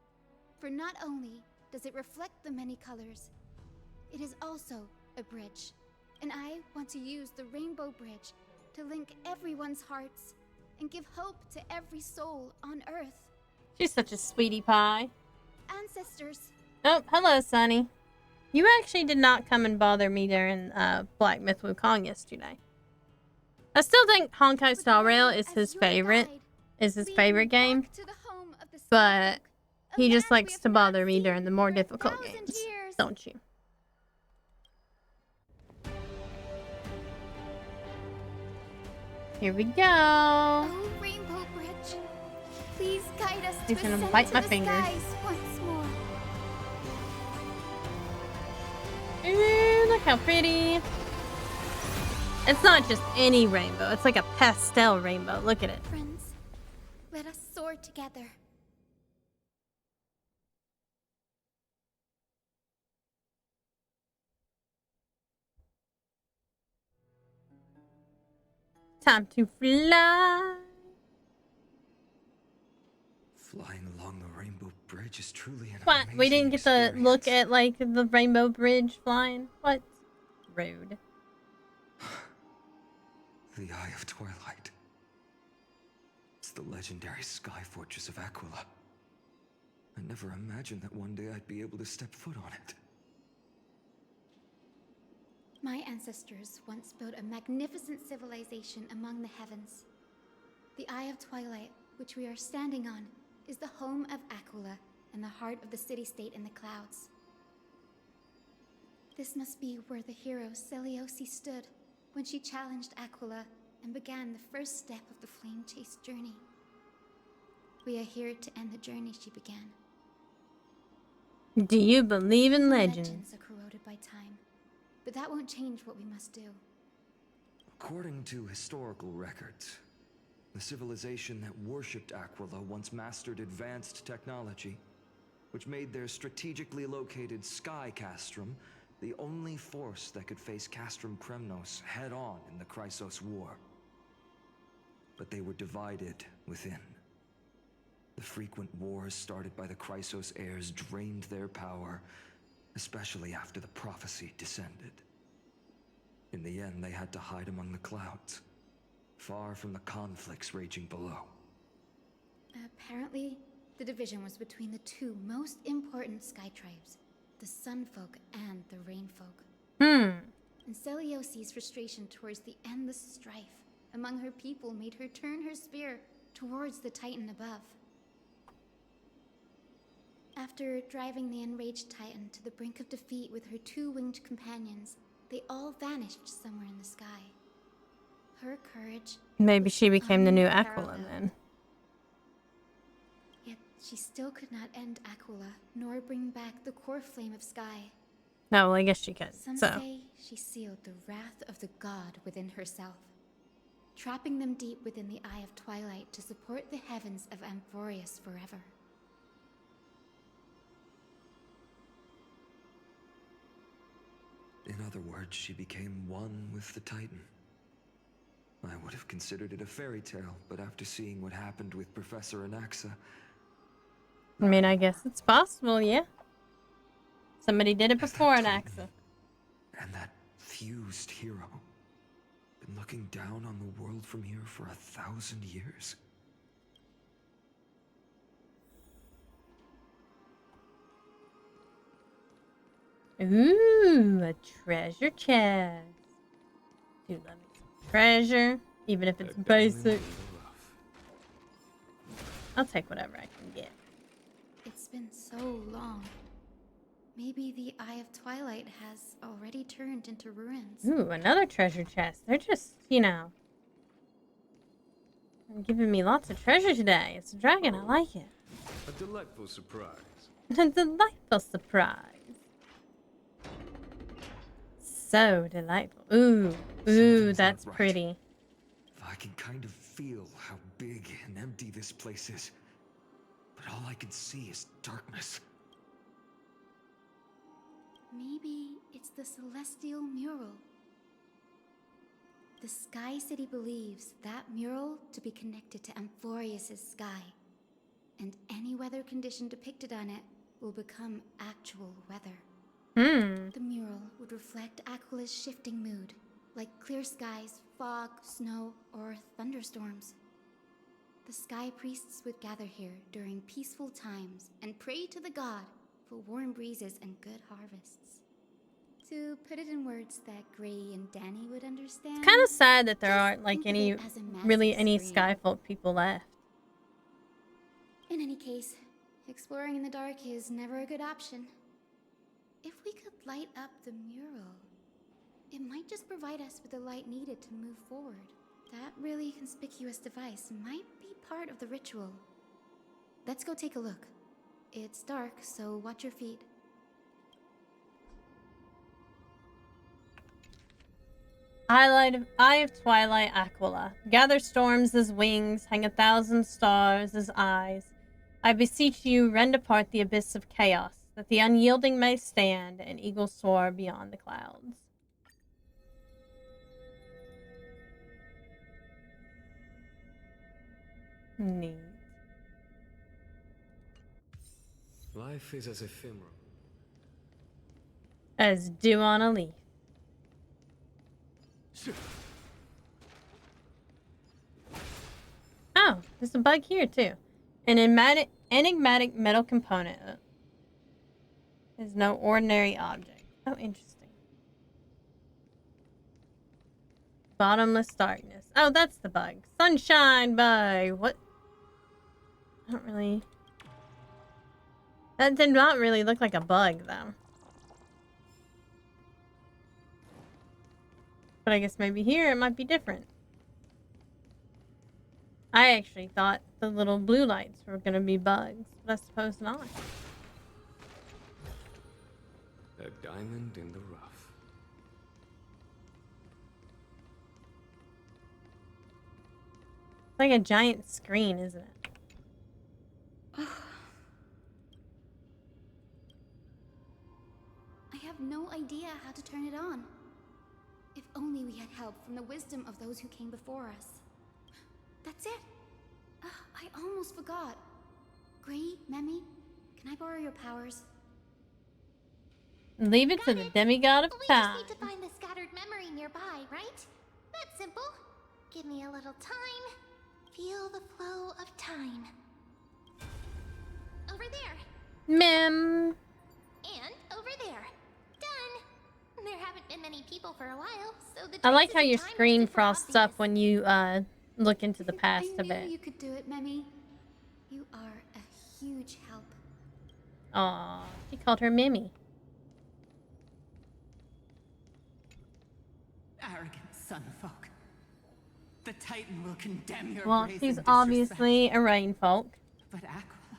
For not only does it reflect the many colors, it is also a bridge. And I want to use the rainbow bridge to link everyone's hearts and give hope to every soul on Earth. She's such a sweetie pie. Ancestors. Oh, hello, Sunny. You actually did not come and bother me during Black Myth Wukong yesterday. I still think Honkai Star Rail is his favorite. Is his favorite game. But he just likes to bother me during the more difficult games. Don't you? Here we go. Oh, Rainbow Bridge. Please guide us He's to gonna ascend bite to my the fingers. skies once more. Ooh, look how pretty. It's not just any rainbow. It's like a pastel rainbow. Look at it. Friends, let us soar together. Time to fly. Flying along the Rainbow Bridge is truly an What? We didn't get to look at like the Rainbow Bridge flying? What? Rude. The Eye of Twilight. It's the legendary sky fortress of Aquila. I never imagined that one day I'd be able to step foot on it. My ancestors once built a magnificent civilization among the heavens. The Eye of Twilight, which we are standing on, is the home of Aquila and the heart of the city-state in the clouds. This must be where the hero Seliosi stood when she challenged Aquila and began the first step of the flame chase journey. We are here to end the journey she began. Do you believe in legends? Legends are corroded by time, but that won't change what we must do. According to historical records, the civilization that worshipped Aquila once mastered advanced technology, which made their strategically located Sky Castrum the only force that could face Castrum Kremnos head-on in the Chrysos War. But they were divided within. The frequent wars started by the Chrysos heirs drained their power, especially after the prophecy descended. In the end, they had to hide among the clouds, far from the conflicts raging below. Apparently, the division was between the two most important sky tribes, the Sunfolk and the Rainfolk. And Seliosi's frustration towards the endless strife among her people made her turn her spear towards the Titan above. After driving the enraged Titan to the brink of defeat with her two-winged companions, they all vanished somewhere in the sky. Her courage... Maybe she became the new Aquila then. Yet she still could not end Aquila, nor bring back the Coreflame of Sky. No, well, I guess she could. Some say she sealed the wrath of the god within herself, trapping them deep within the Eye of Twilight to support the heavens of Amphorius forever. In other words, she became one with the Titan. I would have considered it a fairy tale, but after seeing what happened with Professor Anaxa... I mean, I guess it's possible, yeah. Somebody did it before Anaxa. And that fused hero been looking down on the world from here for 1,000 years. Ooh, a treasure chest. Dude, let me some treasure, even if it's basic. I'll take whatever I can get. It's been so long. Maybe the Eye of Twilight has already turned into ruins. Ooh, another treasure chest. They're just, you know, giving me lots of treasure today. It's a dragon. I like it. A delightful surprise. A delightful surprise. So delightful. Ooh, that's right. pretty. I can kind of feel how big and empty this place is, but all I can see is darkness. Maybe it's the celestial mural. The Sky City believes that mural to be connected to Amphorius' sky, and any weather condition depicted on it will become actual weather. The mural would reflect Aquila's shifting mood, like clear skies, fog, snow, or thunderstorms. The sky priests would gather here during peaceful times and pray to the god for warm breezes and good harvests. To put it in words that Gray and Danny would understand... It's kind of sad that there aren't, like, any Skyfolk people left. In any case, exploring in the dark is never a good option. If we could light up the mural, it might just provide us with the light needed to move forward. That really conspicuous device might be part of the ritual. Let's go take a look. It's dark, so watch your feet. Eye of Twilight Aquila. Gather storms as wings, hang 1,000 stars as eyes. I beseech you, rend apart the abyss of chaos, that the unyielding may stand and eagles soar beyond the clouds. Neat. Life is as ephemeral as dew on a leaf. Oh, there's a bug here too. An enigmatic metal component. Is no ordinary object. Oh, interesting. Bottomless darkness. Oh, that's the bug. Sunshine bug. What? I don't really That did not really look like a bug, though. But I guess maybe here it might be different. I actually thought the little blue lights were gonna be bugs, but I suppose not. A diamond in the rough. It's like a giant screen, isn't it? I have no idea how to turn it on. If only we had help from the wisdom of those who came before us. That's it. I almost forgot. Gray, Memi, can I borrow your powers? Leave it to the demigod of time. We just need to find the scattered memory nearby, right? That's simple. Give me a little time. Feel the flow of time. Over there. Mem. And over there. Done. There haven't been many people for a while, so the I like how traces of your time are screen super frosts obvious. up when you look into the past I a knew bit. you could do it, Memi. You are a huge help. Aw, she called her Mimi. Arrogant sunfolk. The Titan will condemn your Well, brazen she's disrespect. obviously a rain folk. But Aquila,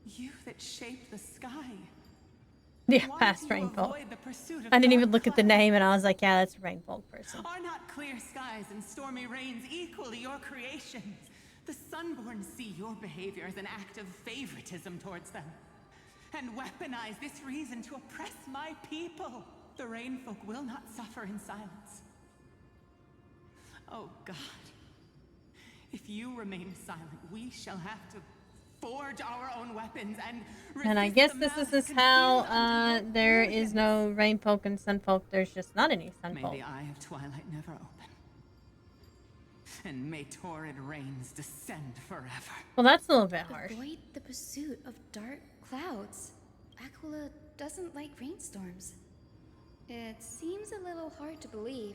you that shaped the sky. Yeah, Why past do you rain folk. avoid the pursuit of I didn't dark even look at the clouds? name and I was like, yeah, that's a rain folk person. Are not clear skies and stormy rains equally your creations? The Sunborn see your behavior as an act of favoritism towards them, and weaponize this reason to oppress my people. The Rainfolk will not suffer in silence. Oh God, if you remain silent, we shall have to forge our own weapons and And I resist guess the this malice is how concealed under your there is brilliance. no rain folk and sun folk. There's just not any sun May folk. the eye of twilight never open, and may torrid rains descend forever. Well, that's a little bit harsh. Avoid the pursuit of dark clouds. Aquila doesn't like rainstorms. It seems a little hard to believe,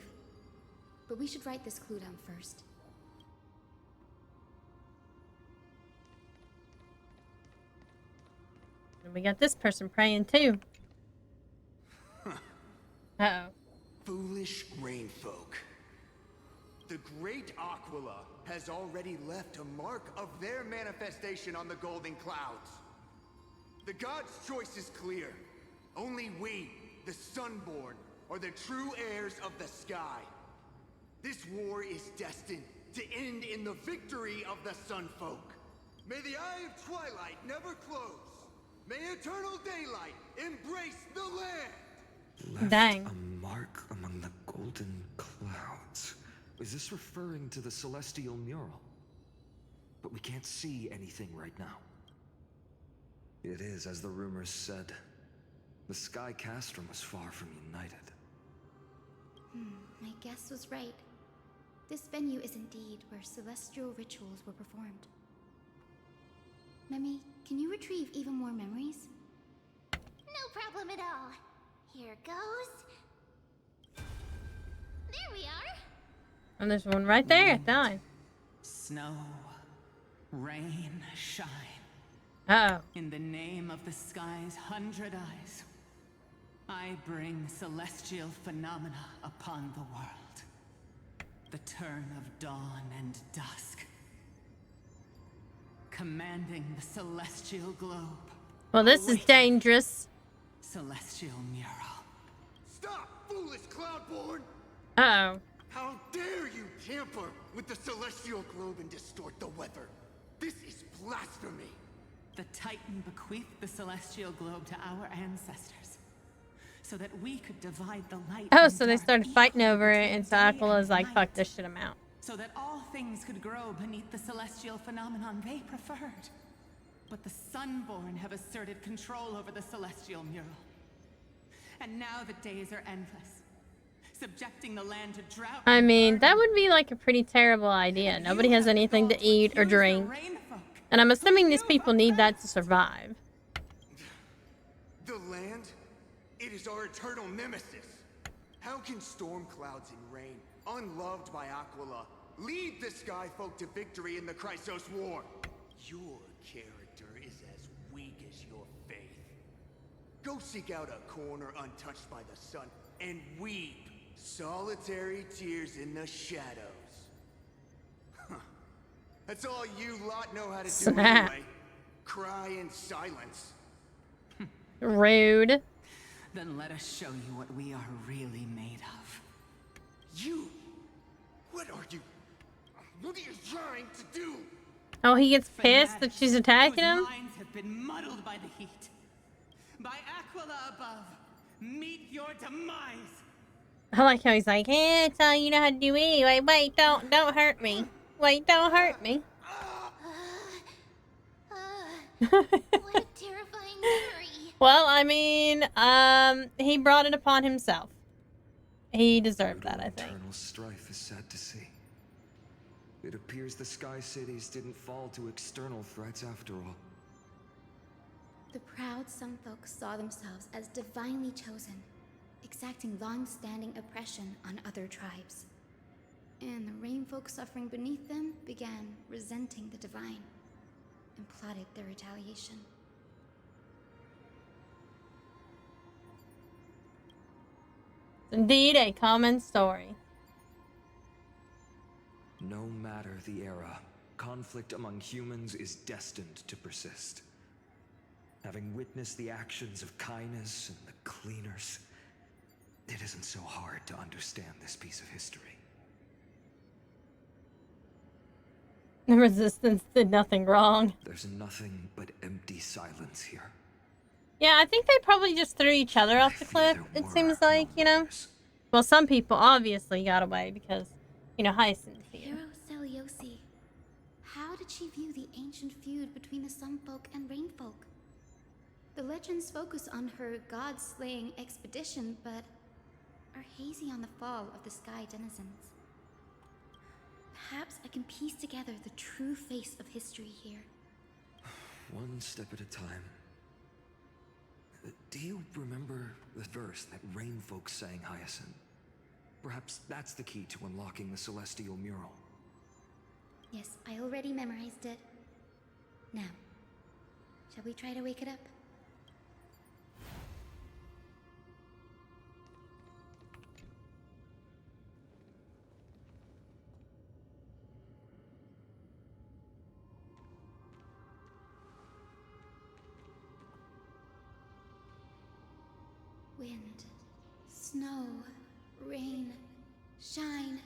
but we should write this clue down first. And we got this person praying too. Uh-oh. Foolish rainfolk. The great Aquila has already left a mark of their manifestation on the golden clouds. The gods' choice is clear. Only we, the Sunborn, are the true heirs of the sky. This war is destined to end in the victory of the Sunfolk. May the eye of twilight never close. May eternal daylight embrace the land. Left Dang. a mark among the golden clouds. Is this referring to the celestial mural? But we can't see anything right now. It is, as the rumors said. The Sky Castrum was far from united. My guess was right. This venue is indeed where celestial rituals were performed. Memi, can you retrieve even more memories? No problem at all. Here goes. There we are. And there's one right there. Done. Snow, rain, shine. Uh-oh. In the name of the sky's 100 eyes, I bring celestial phenomena upon the world. The turn of dawn and dusk. Commanding the celestial globe. Well, this is dangerous. Celestial mural. Stop, foolish Cloudborn! Uh-oh. How dare you tamper with the celestial globe and distort the weather? This is blasphemy! The Titan bequeathed the celestial globe to our ancestors, so that we could divide the light. Oh, and so they dark started fighting equally over it, between and so day Aquila's and like, night, fuck this shit, I'm out. so that all things could grow beneath the celestial phenomenon they preferred. But the Sunborn have asserted control over the celestial mural. And now the days are endless, subjecting the land to drought. I and mean, that burden. would be like a pretty terrible idea. Nobody has anything to eat or drink. Rainfolk. And I'm assuming these people need that to survive. The land? It is our eternal nemesis. How can storm clouds and rain, unloved by Aquila, lead the sky folk to victory in the Chrysos War? Your character is as weak Go seek out a corner untouched by the sun and weep solitary tears in the shadows. Huh. That's all you lot know how to do anyway. Cry in silence. Rude. Then let us show you what we are really made of. You? What are you? What are you trying to do? Oh, he gets pissed that she's attacking him? Minds have been muddled by the heat. By Aquila above, meet your demise. I like how he's like, hey, that's all you know how to do anyway. Wait, don't hurt me. Wait, don't hurt me. What a terrifying memory. Well, I mean, he brought it upon himself. He deserved that, I think. Eternal strife is sad to see. It appears the Sky Cities didn't fall to external threats after all. The proud Sun Folk saw themselves as divinely chosen, exacting long-standing oppression on other tribes. And the Rain Folk suffering beneath them began resenting the divine and plotted their retaliation. Indeed, a common story. No matter the era, conflict among humans is destined to persist. Having witnessed the actions of Kindness and the Cleaners, it isn't so hard to understand this piece of history. The Resistance did nothing wrong. There's nothing but empty silence here. Yeah, I think they probably just threw each other off the cliff, it seems like, you know? Well, some people obviously got away because, you know, Hyacinth's here. Hero Celiosi. How did she view the ancient feud between the Sun Folk and Rain Folk? The legends focus on her god-slaying expedition, but are hazy on the fall of the Sky Denizens. Perhaps I can piece together the true face of history here. One step at a time. Do you remember the verse that Rain Folk sang, Hyacinth? Perhaps that's the key to unlocking the Celestial Mural. Yes, I already memorized it. Now, shall we try to wake it up? Wind, snow, rain, shine.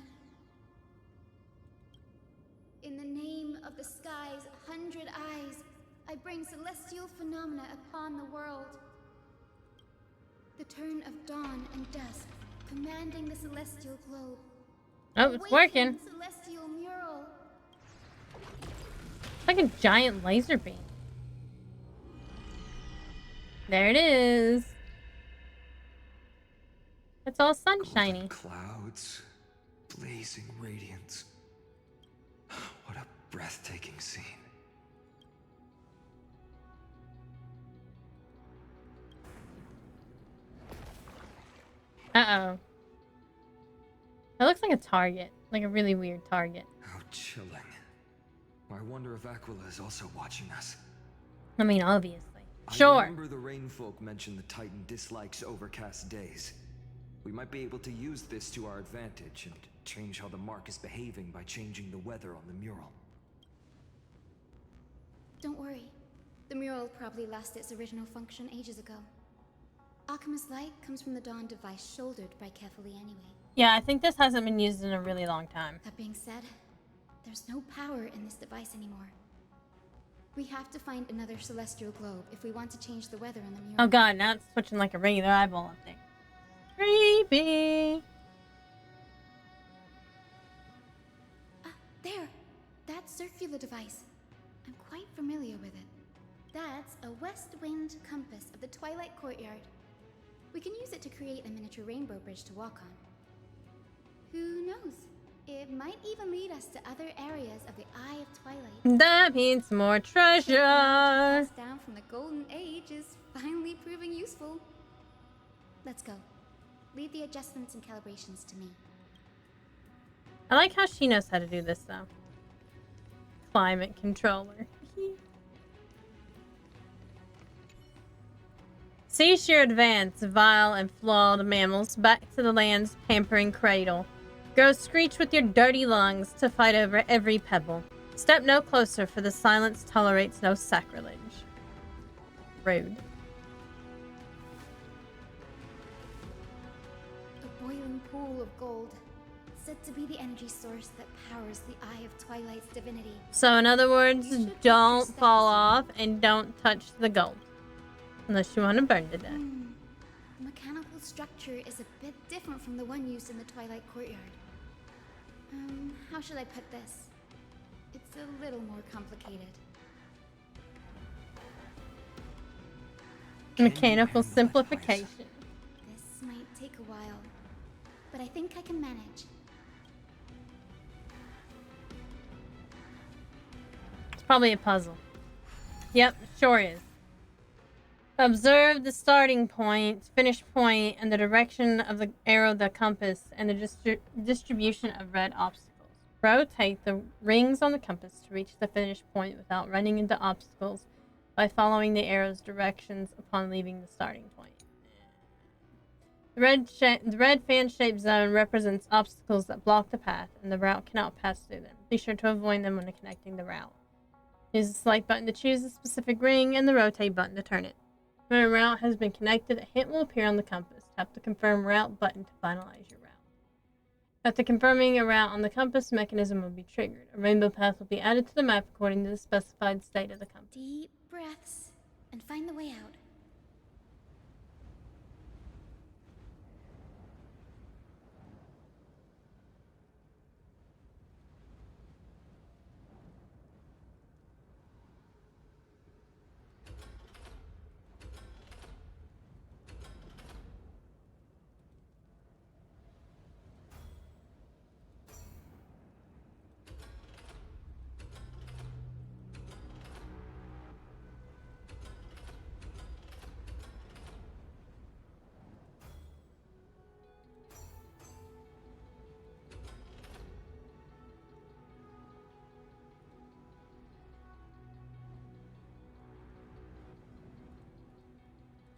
In the name of the sky's 100 eyes, I bring celestial phenomena upon the world. The turn of dawn and dusk, commanding the celestial globe. Oh, it's working. Celestial mural. It's like a giant laser beam. There it is. It's all sunshiny. Clouds, blazing radiance. What a breathtaking scene. Uh-oh. It looks like a target. Like a really weird target. How chilling. I wonder if Aquila is also watching us. I mean, obviously. Sure. I remember the Rain Folk mentioned the Titan dislikes overcast days. We might be able to use this to our advantage and change how the mark is behaving by changing the weather on the mural. Don't worry. The mural probably lost its original function ages ago. Alchemist's light comes from the Dawn device shouldered by Carefully anyway. Yeah, I think this hasn't been used in a really long time. That being said, there's no power in this device anymore. We have to find another celestial globe if we want to change the weather on the mural. Oh god, now it's switching like a regular eyeball up there. Creepy. There! That circular device. I'm quite familiar with it. That's a west wind compass of the Twilight Courtyard. We can use it to create a miniature rainbow bridge to walk on. Who knows? It might even lead us to other areas of the Eye of Twilight. That means more treasure. Passed down from the Golden Age is finally proving useful. Let's go. Leave the adjustments and calibrations to me. I like how she knows how to do this, though. Climate controller. Cease your advance, vile and flawed mammals, back to the land's pampering cradle. Go screech with your dirty lungs to fight over every pebble. Step no closer, for the silence tolerates no sacrilege. Rude. A boiling pool of gold, said to be the energy source that powers the Eye of Twilight's divinity. So in other words, don't fall off and don't touch the gold. Unless you want to burn to death. The mechanical structure is a bit different from the one used in the Twilight Courtyard. How should I put this? It's a little more complicated. Mechanical simplification. This might take a while, but I think I can manage. It's probably a puzzle. Yep, sure is. Observe the starting point, finish point, and the direction of the arrow, the compass, and the distribution of red obstacles. Rotate the rings on the compass to reach the finish point without running into obstacles by following the arrow's directions upon leaving the starting point. The red fan-shaped zone represents obstacles that block the path, and the route cannot pass through them. Be sure to avoid them when connecting the route. Use the select button to choose a specific ring, and the rotate button to turn it. When a route has been connected, a hint will appear on the compass. Tap the confirm route button to finalize your route. After confirming a route on the compass, mechanism will be triggered. A rainbow path will be added to the map according to the specified state of the compass. Deep breaths and find the way out.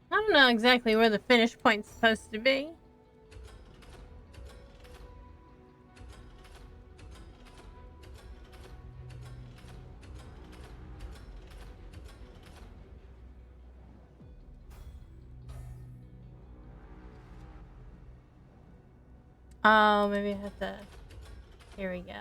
I don't know exactly where the finish point's supposed to be. Oh, maybe I have to... Here we go.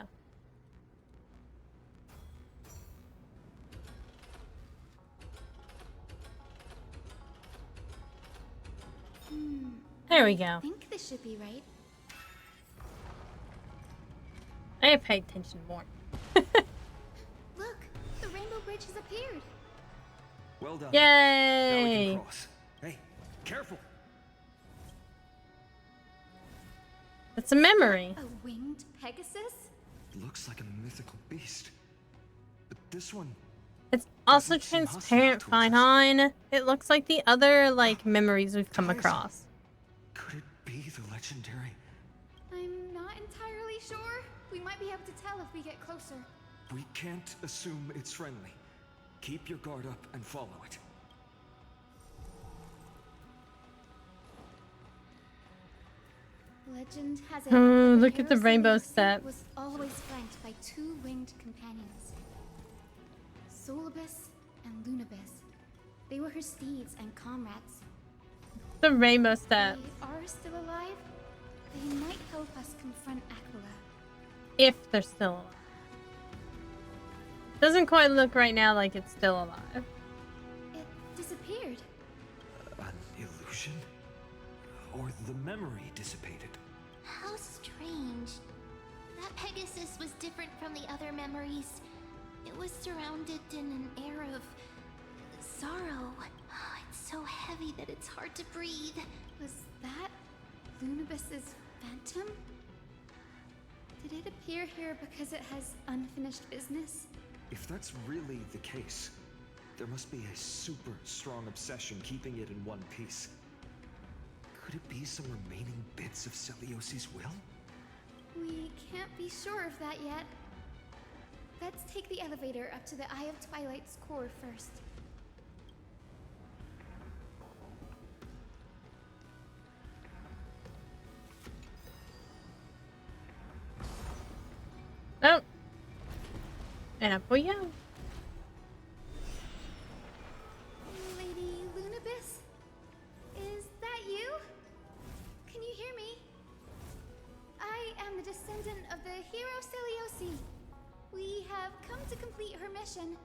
There we go. I think this should be right. I have paid attention more. Look, the rainbow bridge has appeared. Well done. Yay! Now we can cross. Hey, careful. It's a memory. A winged Pegasus? Looks like a mythical beast. But this one... It's also transparent, Feinheim. It looks like the other, memories we've come across. Could it be the legendary? I'm not entirely sure. We might be able to tell if we get closer. We can't assume it's friendly. Keep your guard up and follow it. Legend has it. Oh, that look at the hero rainbow Celeste step. Was always flanked by two winged companions, Solibus and Lunibus. They were her steeds and comrades. The rainbow steps. They are still alive. They might help us confront Aquila. If they're still alive. Doesn't quite look right now like it's still alive. It disappeared. An illusion? Or the memory dissipated? How strange. That Pegasus was different from the other memories. It was surrounded in an air of sorrow. It's so heavy that it's hard to breathe. Was that Lunibus's phantom? Did it appear here because it has unfinished business? If that's really the case, there must be a super strong obsession keeping it in one piece. Could it be some remaining bits of Celiosi's will? We can't be sure of that yet. Let's take the elevator up to the Eye of Twilight's core first. And up we go. Lady Lunabis? Is that you? Can you hear me? I am the descendant of the hero Celiosi. We have come to complete her mission.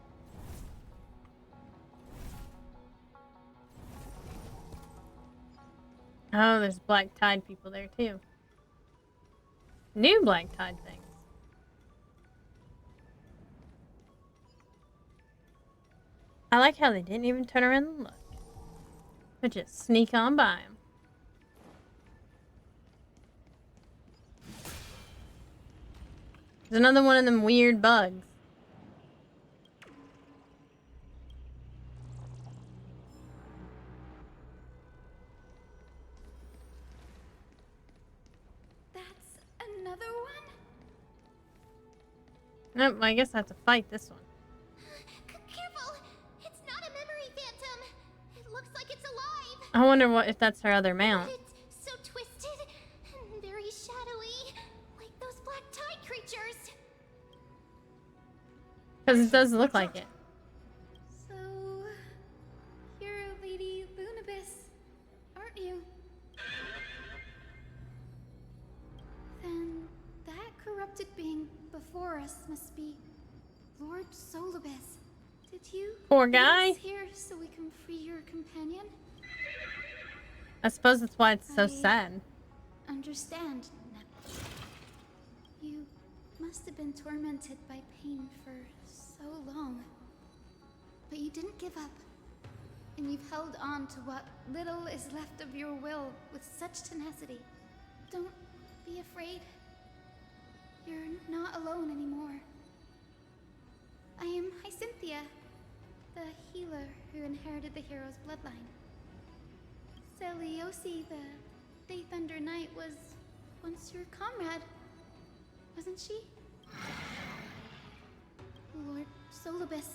Oh, there's black tide people there too. New black tide things. I like how they didn't even turn around and look. They just sneak on by them. There's another one of them weird bugs. That's another one? Nope, I guess I have to fight this one. Careful! It's not a memory phantom. It looks like it's alive. I wonder if that's her other mount. It's so twisted and very shadowy, like those black tide creatures. Because it does look like it. So, you're Lady Lunabis, aren't you? Then that corrupted being before us must be Lord Solibus. Did you Poor lead guy. us here so we can free your companion? I suppose that's why it's so sad. Understand, Nep. You must have been tormented by pain for so long. But you didn't give up. And you've held on to what little is left of your will with such tenacity. Don't be afraid. You're not alone anymore. I am Hyacinthia, the healer who inherited the hero's bloodline. Celiosi, the Day Thunder Knight, was once your comrade, wasn't she? Lord Solibus,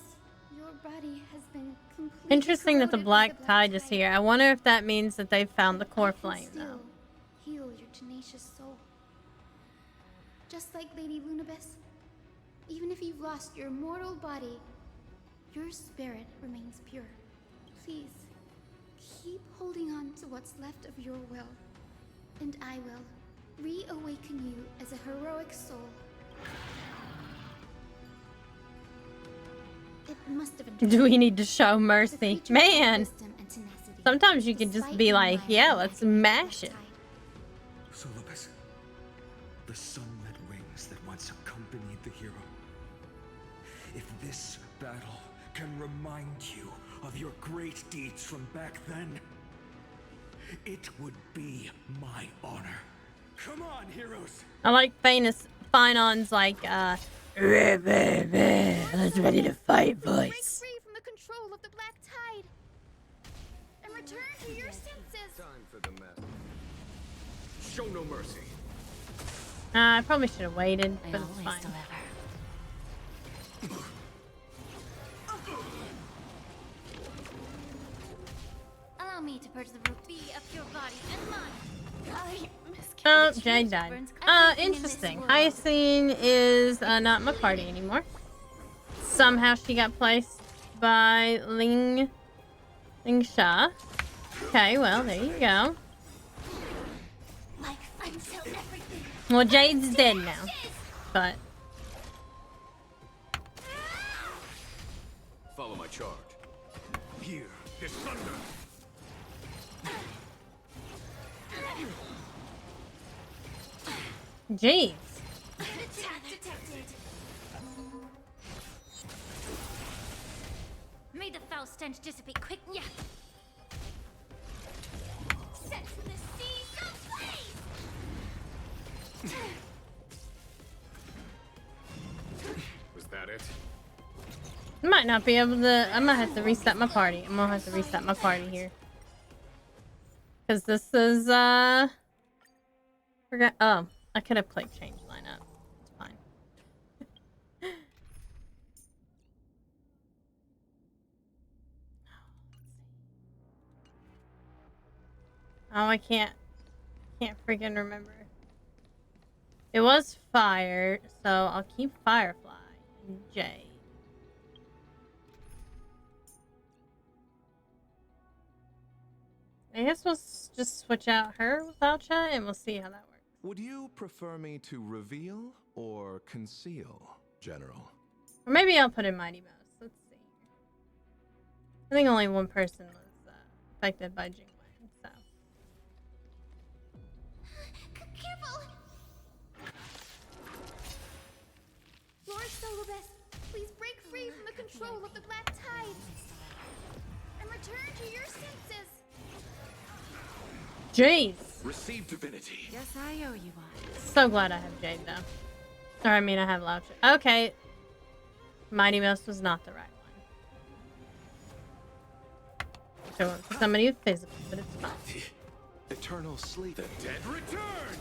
your body has been completely Interesting that the corroded black by the tide is here. I wonder if that means that they've found the Coreflame still though. heal your tenacious soul. Just like Lady Lunabis, even if you've lost your mortal body, your spirit remains pure. Please, keep holding on to what's left of your will, and I will reawaken you as a heroic soul. It must have been. Do we need to show mercy? Man! Sometimes you can just be like, yeah, let's mash it. Solibus, the sunlit wings that once accompanied the hero. If this battle can remind you of your great deeds from back then, it would be my honor. Come on, heroes! I like Finon's like, let's ready to fight Break voice. free from the control of the black tide and return to your senses. Time for the mess. Show no mercy. I probably should have waited, but it's fine. Allow me to purge the root of your body and mind. Oh, Jade died. Interesting. Hyacinth is not my party anymore. Somehow she got placed by Ling Sha. Okay, well, there you go. Well, Jade's dead now. But Follow my charge. Here, this thunder. jeez. May the foul stench dissipate quick. Yeah. Set the sea ablaze! Was that it? I might not be able to. I might have to reset my party. I'm gonna have to reset my party here. Because this is, forgot. Oh, I could have clicked change lineup. It's fine. Oh, I can't freaking remember. It was fire, so I'll keep Firefly and Jay. I guess we'll just switch out her with Voucha and we'll see how that works. Would you prefer me to reveal or conceal, General? Or maybe I'll put in Mighty Mouse. Let's see. I think only one person was affected by Jingwang, so. Careful! Lord Solobest, please break free from the control of the Black Tide and return to your senses. Jeez. Receive divinity. Guess I owe you one. So glad I have Jade though. Or I mean I have Voucha. Okay. Mighty Mouse was not the right one. So for somebody with physical, but it's fine. Eternal sleep. The dead return!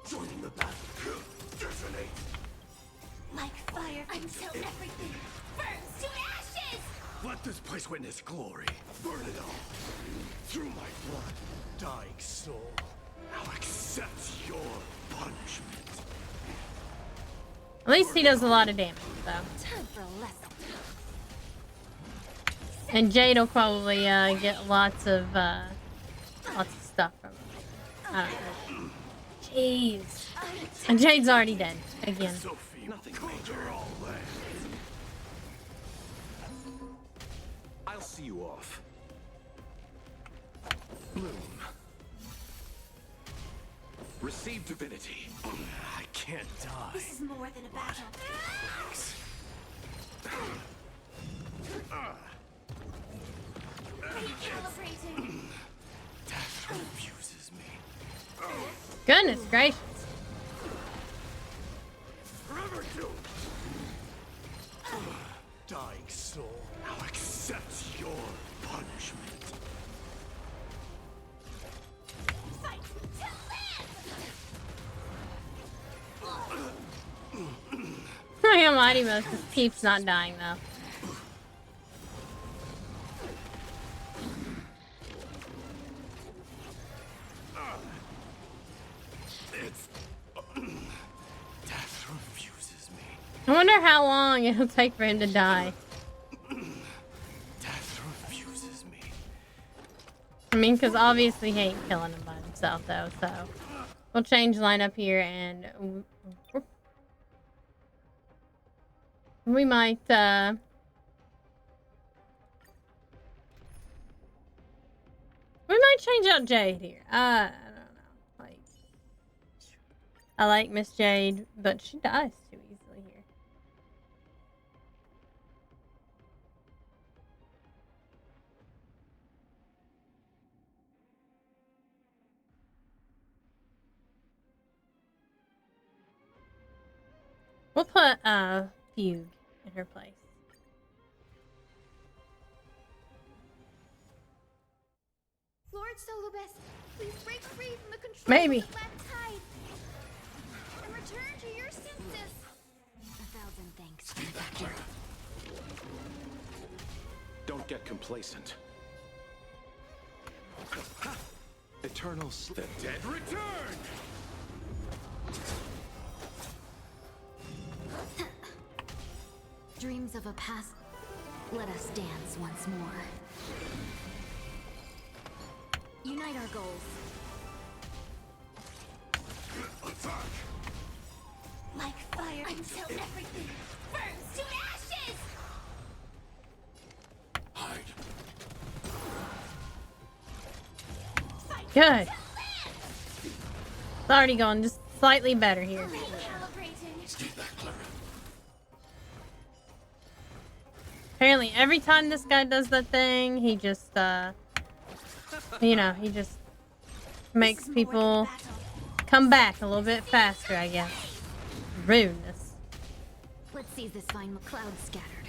Join the battle. Detonate. Like fire until everything burns to ashes! Let this place witness glory. Burn it all. Through my blood, dying soul. I'll accept your punishment. At least he does a lot of damage though. Time for a lesson. And Jade will probably get lots of stuff from him. I don't know. Jeez. And Jade's already dead again. Sophie, nothing major. All land. I'll see you off. Bloom. Receive divinity. I can't die. This is more than a battle. Recalibrating. Death refuses me. Goodness gracious. Forever doomed. Dying soul. I'll accept your punishment. Fight to My Mighty Mouse just keeps not dying though. Death refuses me. I wonder how long it'll take for him to die. Death refuses me. I mean, because obviously he ain't killing him by himself though, so. We'll change lineup here and we might change out Jade here. I don't know. Like, I like Miss Jade, but she dies too easily here. We'll put Fugue in her place. Lord Solobest, please break free from the control Maybe. of the Black Tide and return to your senses. 1,000 thanks. Don't get complacent. Eternal sleep. The dead return! Dreams of a past. Let us dance once more. Unite our goals. Attack! Like fire until everything burns to ashes! Hide. Good. It's already going just slightly better here. Stay back, Clara. Apparently every time this guy does that thing, he just, you know, he just makes people come back a little bit faster, I guess. Rudeness. Let's seize this fine cloud scattered.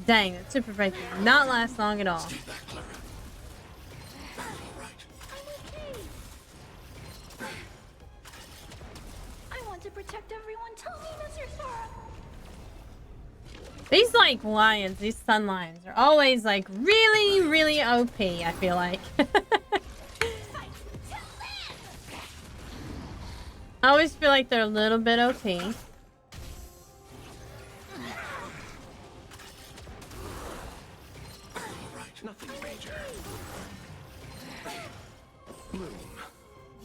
Dang, that super break did not last long at all. Stay back, Clara. I want to protect everyone. Tell me, Mr. Sora. These, like, lions, these sun lions, are always, like, really, really OP, I feel like. I always feel like they're a little bit OP.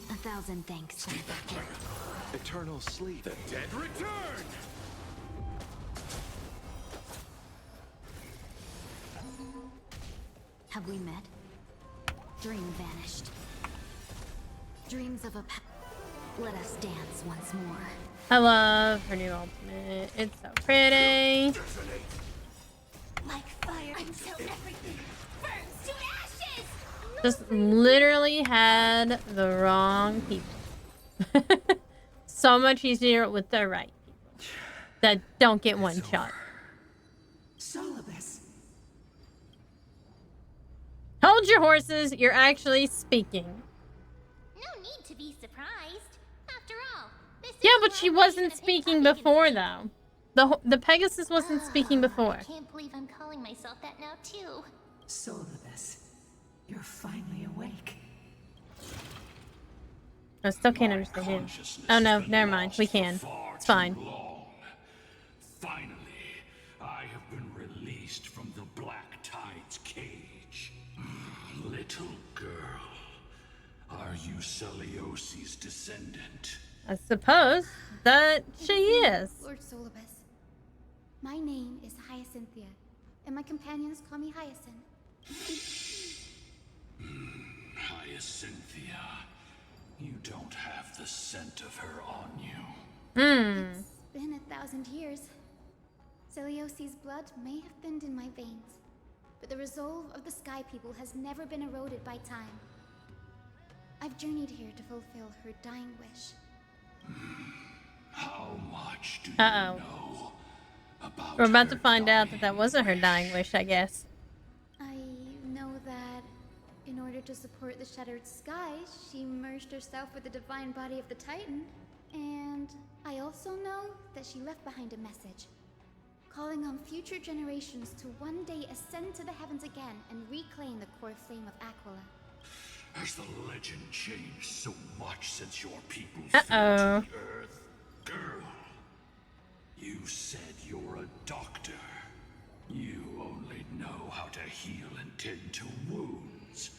1,000 thanks, benefactor. Eternal sleep. The dead return! Have we met? Dream vanished. Dreams of a let us dance once more. I love her new ultimate. It's so pretty. Like fire until everything burns to ashes! Just literally had the wrong people. So much easier with the right people that don't get one shot. Solibus. Hold your horses. You're actually speaking. No need to be surprised. After all, this Yeah, is but the she operation wasn't of speaking Hip-Hop before, Agency. though. The Pegasus wasn't speaking before. I can't believe I'm calling myself that now, too. Solibus, you're finally awake. I still can't understand him. Oh no, never mind. We can. It's fine. Finally, I have been released from the Black Tide's cage. Little girl, are you Celiosi's descendant? I suppose that she is. Lord Solibus, my name is Hyacinthia, and my companions call me Hyacinth. Hyacinthia, you don't have the scent of her on you. It's been 1,000 years. Celiosi's blood may have thinned in my veins, but the resolve of the Sky People has never been eroded by time. I've journeyed here to fulfill her dying wish. How much do you Uh-oh. know about We're about to her find out dying that that wasn't her dying wish, I guess. I know that in order to support the shattered sky, she merged herself with the divine body of the Titan. And I also know that she left behind a message, calling on future generations to one day ascend to the heavens again and reclaim the Coreflame of Aquila. Has the legend changed so much since your people Uh-oh. fell to the earth? Girl, you said you're a doctor. You only know how to heal and tend to wounds.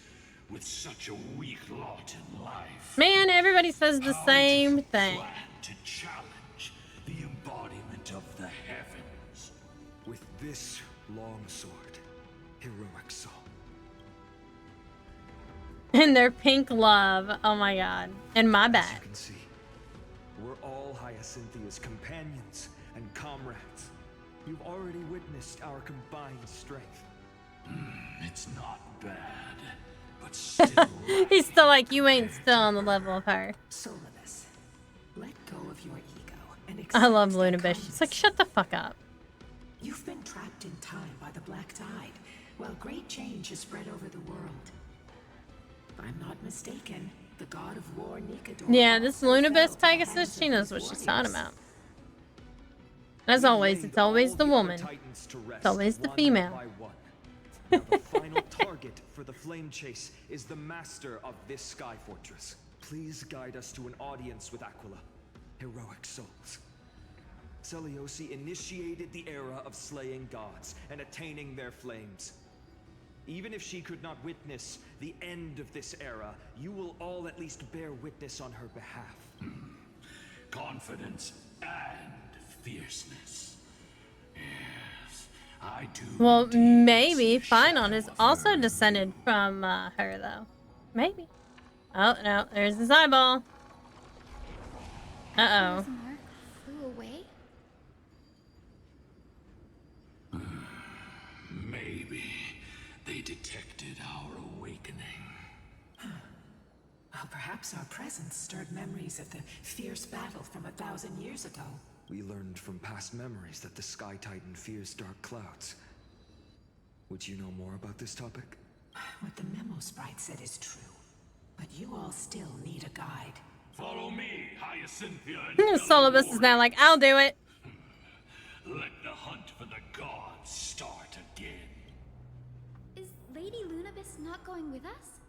With such a weak lot in life. Man, everybody says the same thing. Plan to challenge the embodiment of the heavens. With this long sword, heroic soul. And their pink love. Oh my god. And my As bad. you can see, we're all Hyacinthia's companions and comrades. You've already witnessed our combined strength. It's not bad, but still. He's still like, you ain't still on the level of her. Solibus, let go of your ego and I accept love their Luna Bish. kindness. She's like, shut the fuck up. You've been trapped in time by the Black Tide, while great change has spread over the world. If I'm not mistaken, the god of war Nikador. Yeah, this also Luna fell Bish at the Pegasus, hands she of knows his what she's talking warriors. about. As always, it's always the woman. It's always the female. Now the final target for the flame chase is the master of this sky fortress. Please guide us to an audience with Aquila. Heroic souls. Celiosi initiated the era of slaying gods and attaining their flames. Even if she could not witness the end of this era, you will all at least bear witness on her behalf. Confidence and fierceness. Yes, I do. Well, indeed maybe see Finon shadow is of also her. descended from her, though. Maybe. Oh, no. There's his eyeball. Uh-oh. His mark flew away? Maybe they detected our awakening. Well, perhaps our presence stirred memories of the fierce battle from 1,000 years ago. We learned from past memories that the Sky Titan fears dark clouds. Would you know more about this topic? What the memo sprite said is true, but you all still need a guide. Follow me, Hyacinthia. and Solibus is now like, I'll do it. Let the hunt for the gods start again. Is Lady Lunabis not going with us?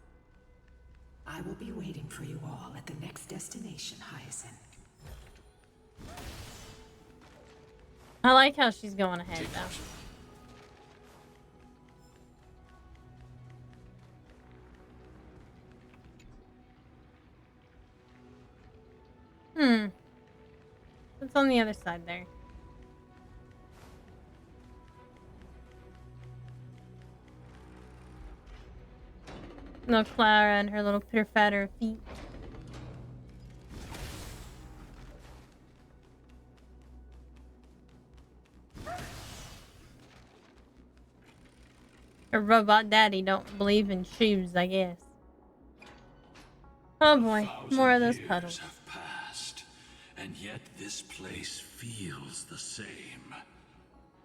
I will be waiting for you all at the next destination, Hyacinth. I like how she's going ahead, though. What's on the other side there? Little Clara and her little pitter-patter feet. Her robot daddy don't believe in shoes, I guess. Oh boy, more of those puddles. Have passed, and yet this place feels the same.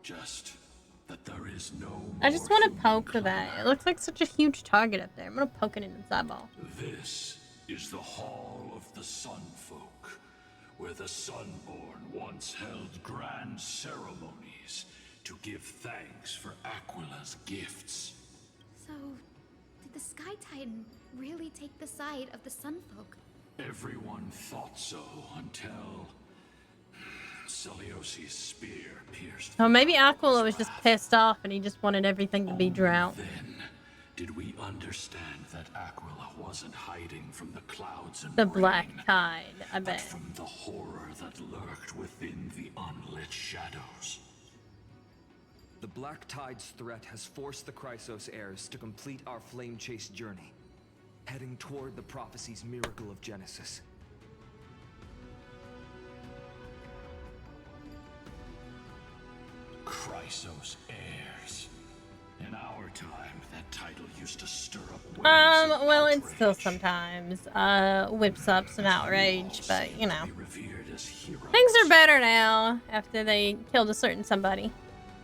Just that there is no I just want to poke that. It looks like such a huge target up there. I'm gonna poke it in its eyeball. This is the Hall of the Sun Folk, where the Sunborn once held grand ceremonies to give thanks for Aquila's gifts. So, did the Sky Titan really take the side of the Sunfolk? Everyone thought so until Celiosi's spear pierced. Oh, maybe Aquila was just pissed off and he just wanted everything to be drought. Then did we understand that Aquila wasn't hiding from the clouds and The rain, Black Tide, I but bet. from the horror that lurked within the unlit shadows. The Black Tide's threat has forced the Chrysos heirs to complete our flame chase journey, heading toward the prophecy's miracle of Genesis. Chrysos heirs. In our time, that title used to stir up waves Well, of it still sometimes whips up some outrage, but you know. Things are better now after they killed a certain somebody.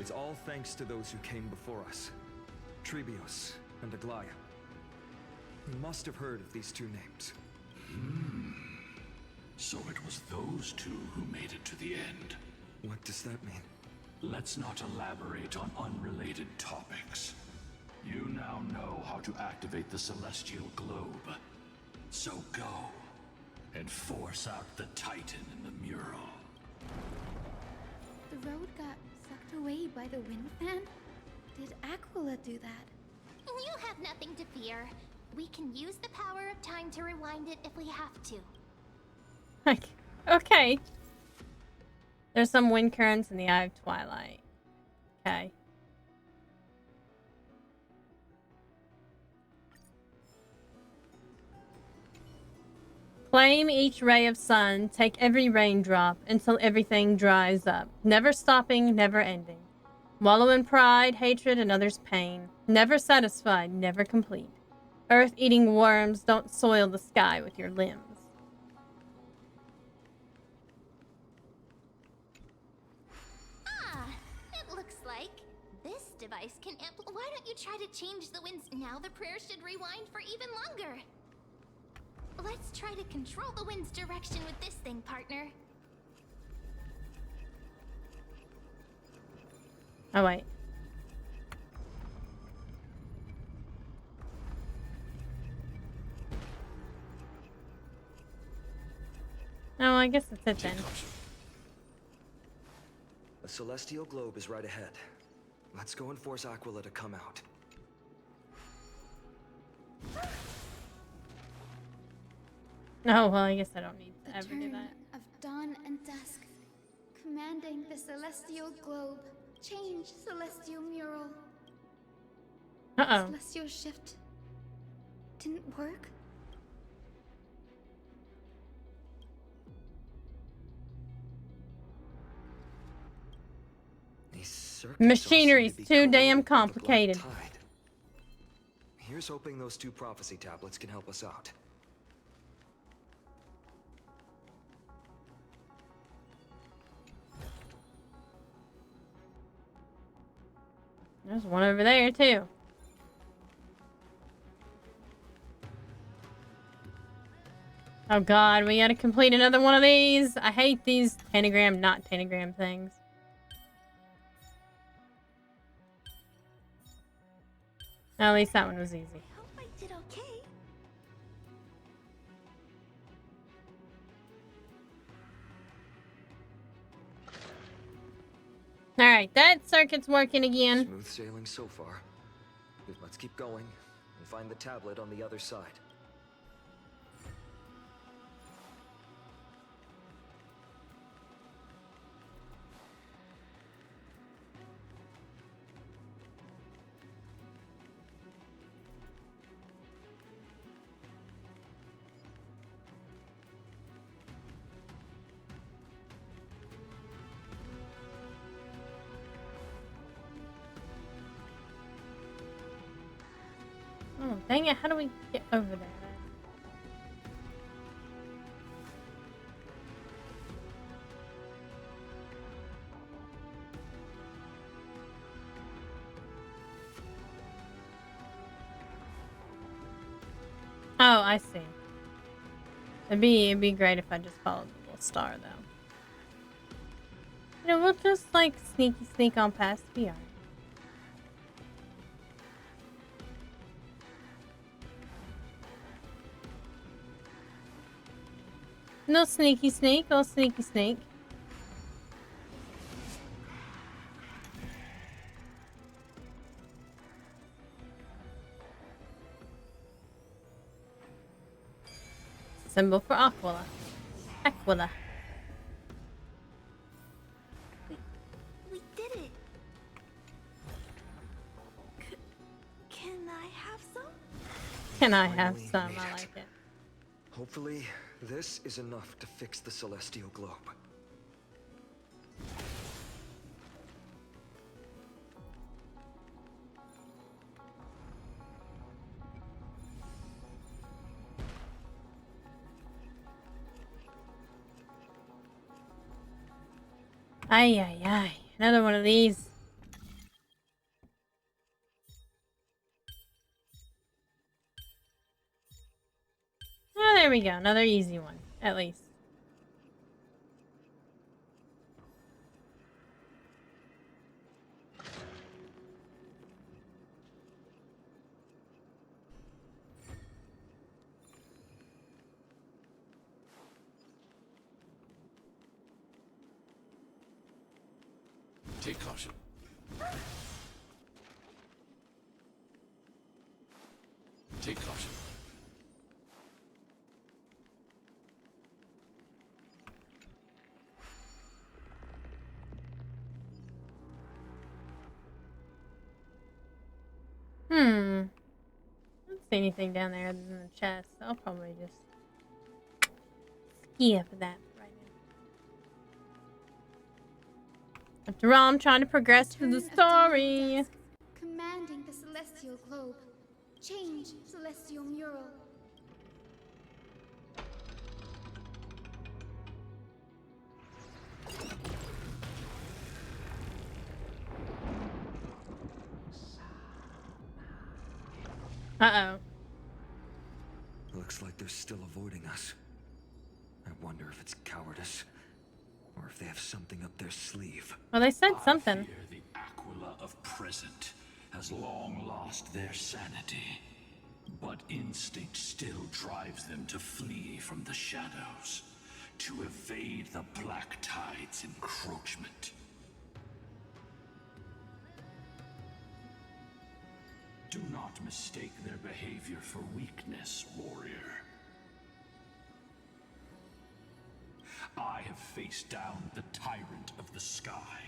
It's all thanks to those who came before us. Trebios and Aglaia. You must have heard of these two names. So it was those two who made it to the end. What does that mean? Let's not elaborate on unrelated topics. You now know how to activate the celestial globe. So go and force out the Titan in the mural. The road got sucked away by the wind fan? Did Aquila do that? You have nothing to fear. We can use the power of time to rewind it if we have to. Okay. There's some wind currents in the Eye of Twilight. Okay. Claim each ray of sun, take every raindrop until everything dries up. Never stopping, never ending. Wallow in pride, hatred, and others' pain. Never satisfied, never complete. Earth-eating worms, don't soil the sky with your limbs. It looks like this device can Why don't you try to change the winds? Now the prayer should rewind for even longer. Let's try to control the wind's direction with this thing, partner. Oh, wait. Oh, I guess that's it then. The celestial globe is right ahead. Let's go and force Aquila to come out. Oh, well, I guess I don't need to ever do Turn that. of dawn and dusk, commanding the celestial globe. Change celestial mural. Uh-oh. Celestial shift didn't work. These circuits Machinery's all seem to be too corroded damn by the Black complicated. Tide. Here's hoping those two prophecy tablets can help us out. There's one over there, too. Oh god, we gotta complete another one of these. I hate these pentagram, not pentagram things. At least that one was easy. I hope I did okay. Alright, that circuit's working again. Smooth sailing so far. Let's keep going and find the tablet on the other side. Dang it, how do we get over there? Oh, I see. It'd be great if I just followed the little star, though. You know, we'll just, like, sneak on past VR. No sneaky sneak, no sneaky sneak. Symbol for Aquila. Aquila. We did it. Can I have some? Can I have some? I like it. Hopefully, this is enough to fix the celestial globe. Ay, ay, ay. Another one of these. Oh, there we go. Another easy one, at least. Take caution. Take caution. I don't see anything down there other than the chest. I'll probably just skip that right now. After all, I'm trying to progress through the story. Commanding the celestial globe. Change celestial mural. Uh-oh. Looks like they're still avoiding us. I wonder if it's cowardice, or if they have something up their sleeve. Well, they said something. I fear the Aquila of present has long lost their sanity, but instinct still drives them to flee from the shadows, to evade the Black Tide's encroachment. Do not mistake their behavior for weakness, warrior. I have faced down the tyrant of the sky.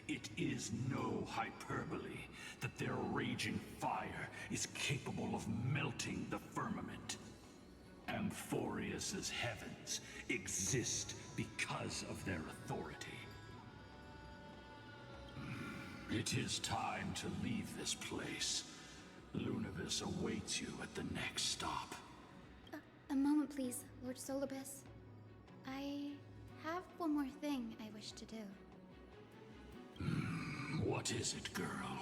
It is no hyperbole that their raging fire is capable of melting the firmament. Amphorius's heavens exist because of their authority. It is time to leave this place. Lunavis awaits you at the next stop. A moment, please, Lord Solibus. I have one more thing I wish to do. What is it, girl?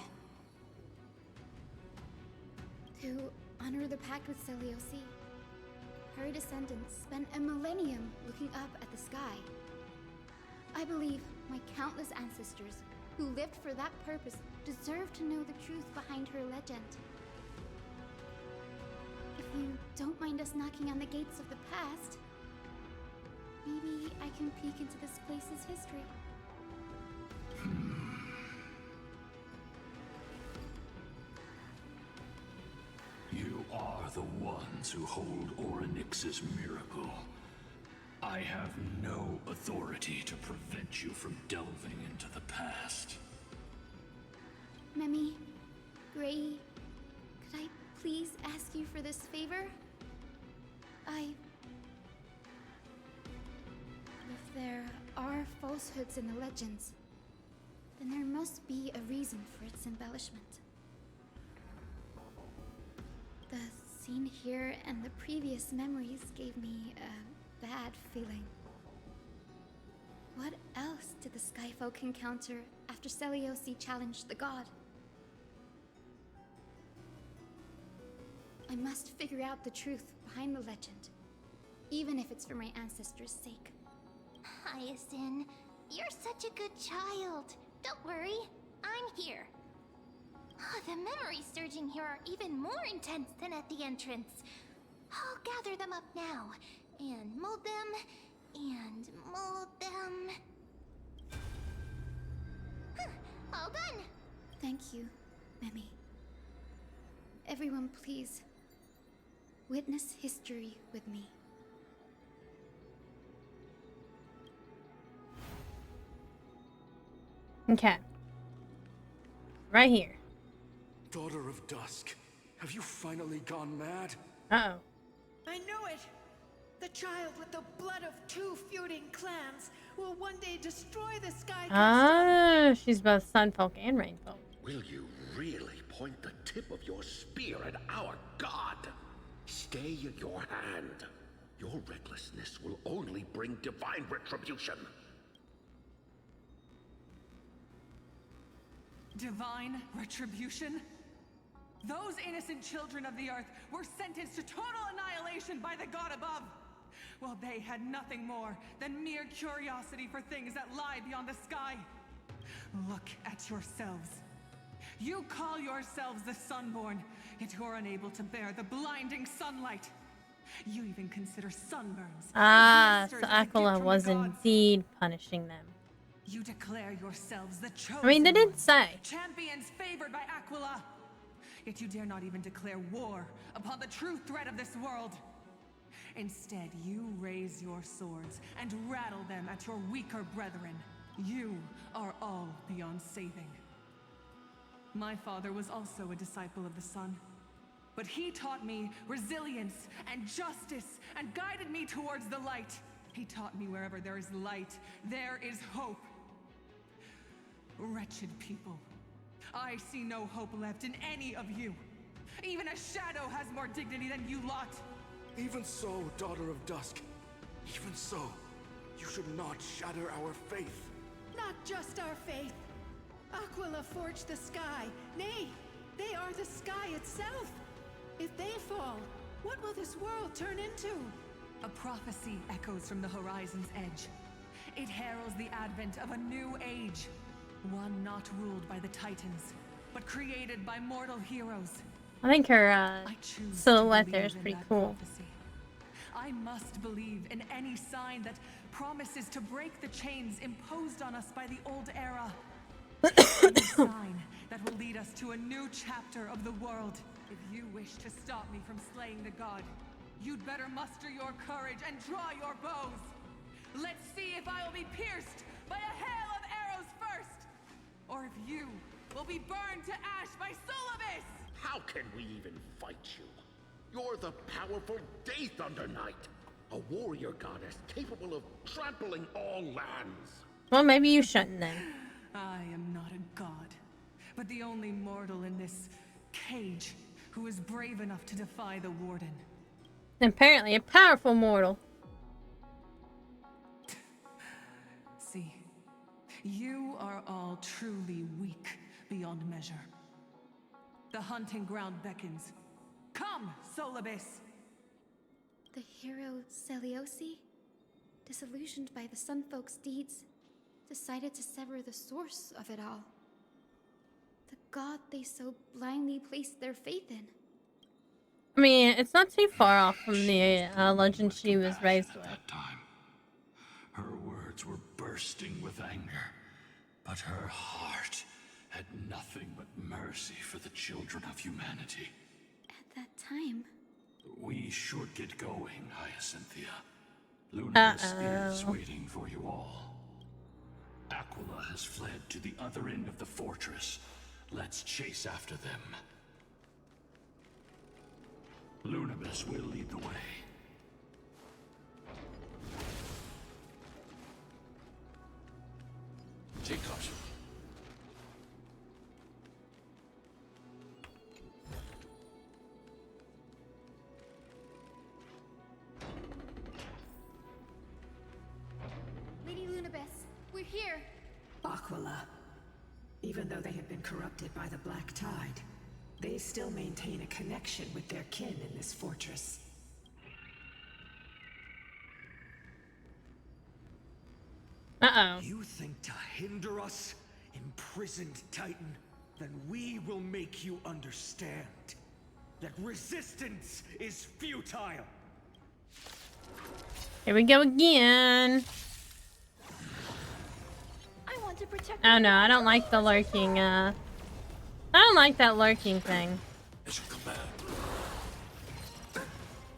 To honor the pact with Celiosi. Her descendants spent a millennium looking up at the sky. I believe my countless ancestors who lived for that purpose deserve to know the truth behind her legend. If you don't mind us knocking on the gates of the past, maybe I can peek into this place's history. You are the ones who hold Orynyx's miracle. I have no authority to prevent you from delving into the past. Memi, Gray, could I please ask you for this favor? If there are falsehoods in the legends, then there must be a reason for its embellishment. The scene here and the previous memories gave me a bad feeling. What else did the Skyfolk encounter after Seliosi challenged the god? I must figure out the truth behind the legend, even if it's for my ancestors' sake. Hyacinth, you're such a good child. Don't worry, I'm here. The memories surging here are even more intense than at the entrance. I'll gather them up now, and mold them, and mold them. All done! Thank you, Mimi. Everyone, please, witness history with me. Okay. Right here. Daughter of Dusk, have you finally gone mad? Uh-oh. I knew it! The child with the blood of 2 feuding clans will one day destroy the Sky Ah, she's both Sunfolk and Rainfolk. Will you really point the tip of your spear at our god? Stay your hand. Your recklessness will only bring divine retribution. Divine retribution? Those innocent children of the earth were sentenced to total annihilation by the god above. Well, they had nothing more than mere curiosity for things that lie beyond the sky. Look at yourselves. You call yourselves the Sunborn, yet you're unable to bear the blinding sunlight. You even consider sunburns. Ah, so Aquila was indeed punishing them. You declare yourselves the chosen I mean, they didn't ones, say. champions favored by Aquila. Yet you dare not even declare war upon the true threat of this world. Instead, you raise your swords and rattle them at your weaker brethren. You are all beyond saving. My father was also a disciple of the sun, but he taught me resilience and justice and guided me towards the light. He taught me wherever there is light, there is hope. Wretched people. I see no hope left in any of you. Even a shadow has more dignity than you lot. Even so, Daughter of Dusk. Even so, you should not shatter our faith. Not just our faith. Aquila forged the sky. Nay, they are the sky itself. If they fall, what will this world turn into? A prophecy echoes from the horizon's edge. It heralds the advent of a new age. One not ruled by the Titans, but created by mortal heroes. I think her silhouette there is pretty cool. Prophecy. I must believe in any sign that promises to break the chains imposed on us by the old era. Any sign that will lead us to a new chapter of the world. If you wish to stop me from slaying the god, you'd better muster your courage and draw your bows. Let's see if I will be pierced by a hail of arrows first, or if you will be burned to ash by Solibus! How can we even fight you? You're the powerful Day Thunder Knight, a warrior goddess capable of trampling all lands. Well, maybe you shouldn't then. I am not a god, but the only mortal in this cage who is brave enough to defy the Warden. Apparently a powerful mortal. See, you are all truly weak beyond measure. The hunting ground beckons. Come, Solibus! The hero Seliosi, disillusioned by the Sunfolk's deeds, decided to sever the source of it all. The god they so blindly placed their faith in. I mean, it's not too far off from the legend she was raised with. That time, her words were bursting with anger, but her heart had nothing but mercy for the children of humanity. At that time... We should get going, Hyacinthia. Lunabis is waiting for you all. Aquila has fled to the other end of the fortress. Let's chase after them. Lunabis will lead the way. Take caution. you're here. Aquila. Even though they have been corrupted by the Black Tide, they still maintain a connection with their kin in this fortress. Uh-oh. You think to hinder us, imprisoned Titan? Then we will make you understand that resistance is futile. Here we go again. I want to protect. Oh no, I don't like the lurking, I don't like that lurking thing. I should come back.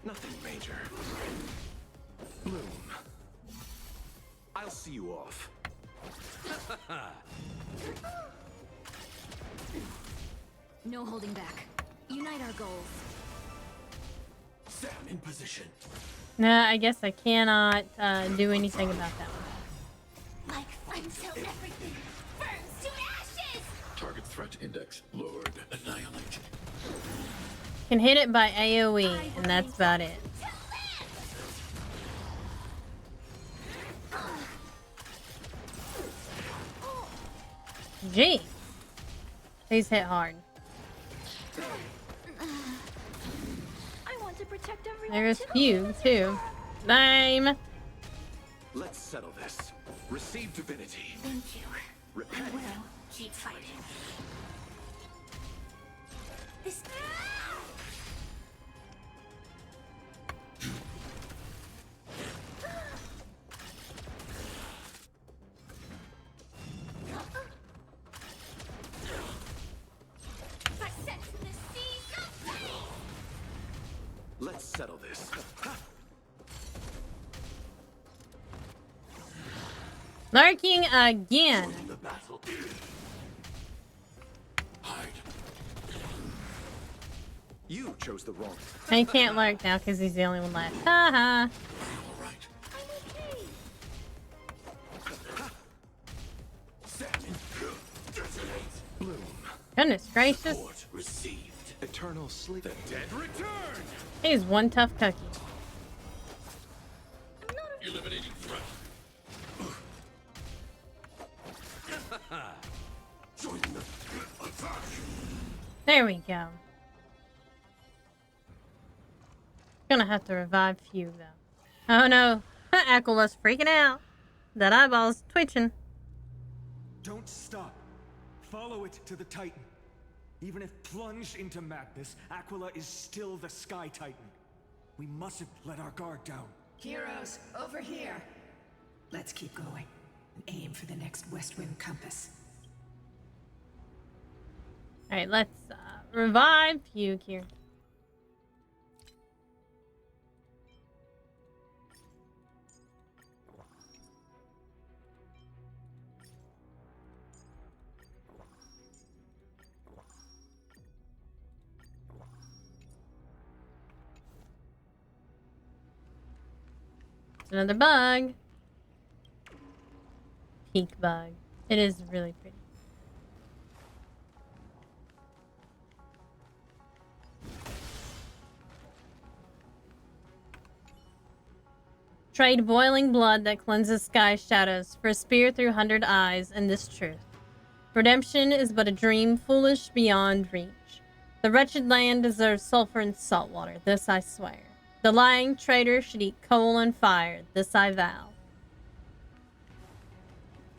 Nothing major. Bloom. I'll see you off. No holding back. Unite our goals. Sam in position. No, I guess I cannot do anything about that one. Like until everything burns to ashes! Target threat index lowered. Annihilate. Can hit it by AoE, and that's about it. Gee. These hit hard. I want to protect everyone. There's Fugue, too. Lame. Let's settle this. Receive divinity. Thank you. Repent. I will keep fighting. This... Let's settle this. Lurking again. The battle. Hide. You chose the wrong. He can't lurk now because he's the only one left. Haha. All right. Bloom. Goodness gracious. Support received. Eternal sleep. The dead return. He's one tough cookie. Eliminating threat. Join the attack. There we go. Gonna have to revive Fugue though. Oh no, Aquila's freaking out. That eyeball's twitching. Don't stop. Follow it to the Titan. Even if plunged into madness, Aquila is still the Sky Titan. We mustn't let our guard down. Heroes, over here. Let's keep going and aim for the next West Wind compass. Alright, let's revive Fugue here. It's another bug. Pink bug. It is really pretty. Trade boiling blood that cleanses sky shadows for a spear through 100 eyes and this truth. Redemption is but a dream foolish beyond reach. The wretched land deserves sulfur and salt water, this I swear. The lying traitor should eat coal and fire, this I vow.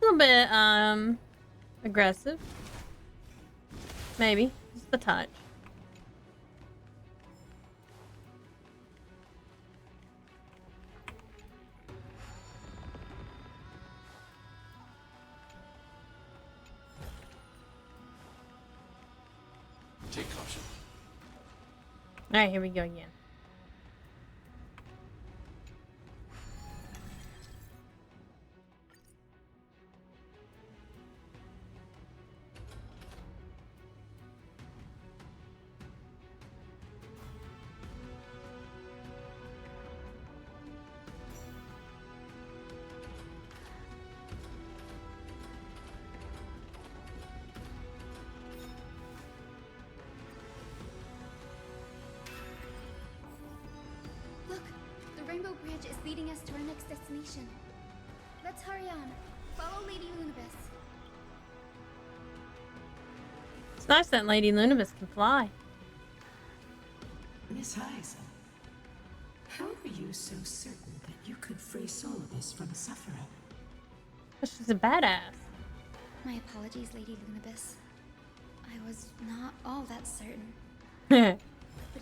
A little bit, aggressive. Maybe, just a touch. Take caution. Alright, here we go again. Look, the Rainbow Bridge is leading us to our next destination. Let's hurry on. Follow Lady Lunibus. It's nice that Lady Lunibus can fly. Miss Hyacinth, how are you so certain that you could free Solibus from suffering? She's a badass. My apologies, Lady Lunibus. I was not all that certain. But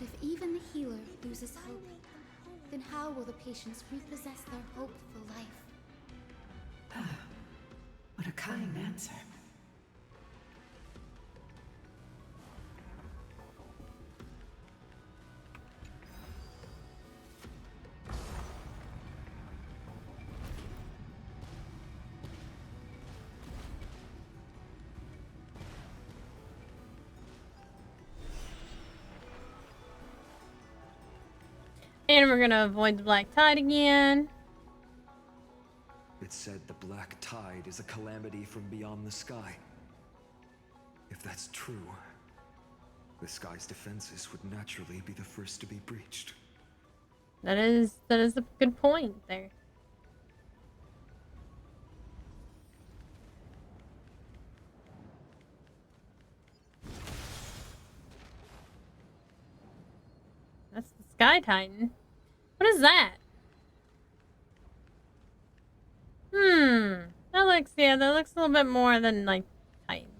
if even the healer loses hope, then how will the patients repossess their hope for life? What a kind answer. And we're gonna avoid the black tide again. It said the black tide is a calamity from beyond the sky. If that's true, the sky's defenses would naturally be the first to be breached. That is a good point there. That's the Sky Titan. What is that? That looks a little bit more than like Titans.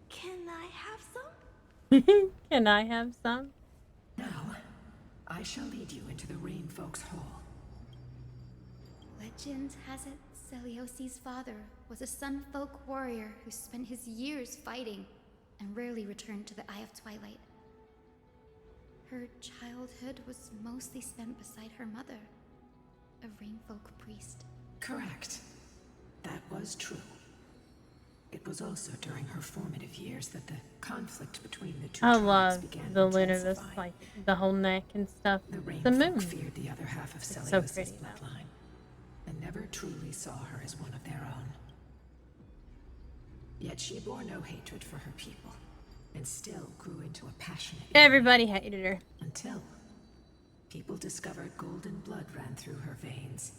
Can I have some? Can I have some? Now, I shall lead you into the Rain Folks Hall. Legend has it Celiosi's father was a Sun Folk warrior who spent his years fighting and rarely returned to the Eye of Twilight. Her childhood was mostly spent beside her mother, a Rainfolk priest. Correct. That was true. It was also during her formative years that the conflict between the two I tribes love began the to Lunibus, intensify. like the whole neck and stuff. The The Rainfolk moon. feared the other half of It's so Celios's pretty. bloodline, and never truly saw her as one of their own. Yet she bore no hatred for her people, and still grew into a passionate Everybody hated her. until people discovered golden blood ran through her veins.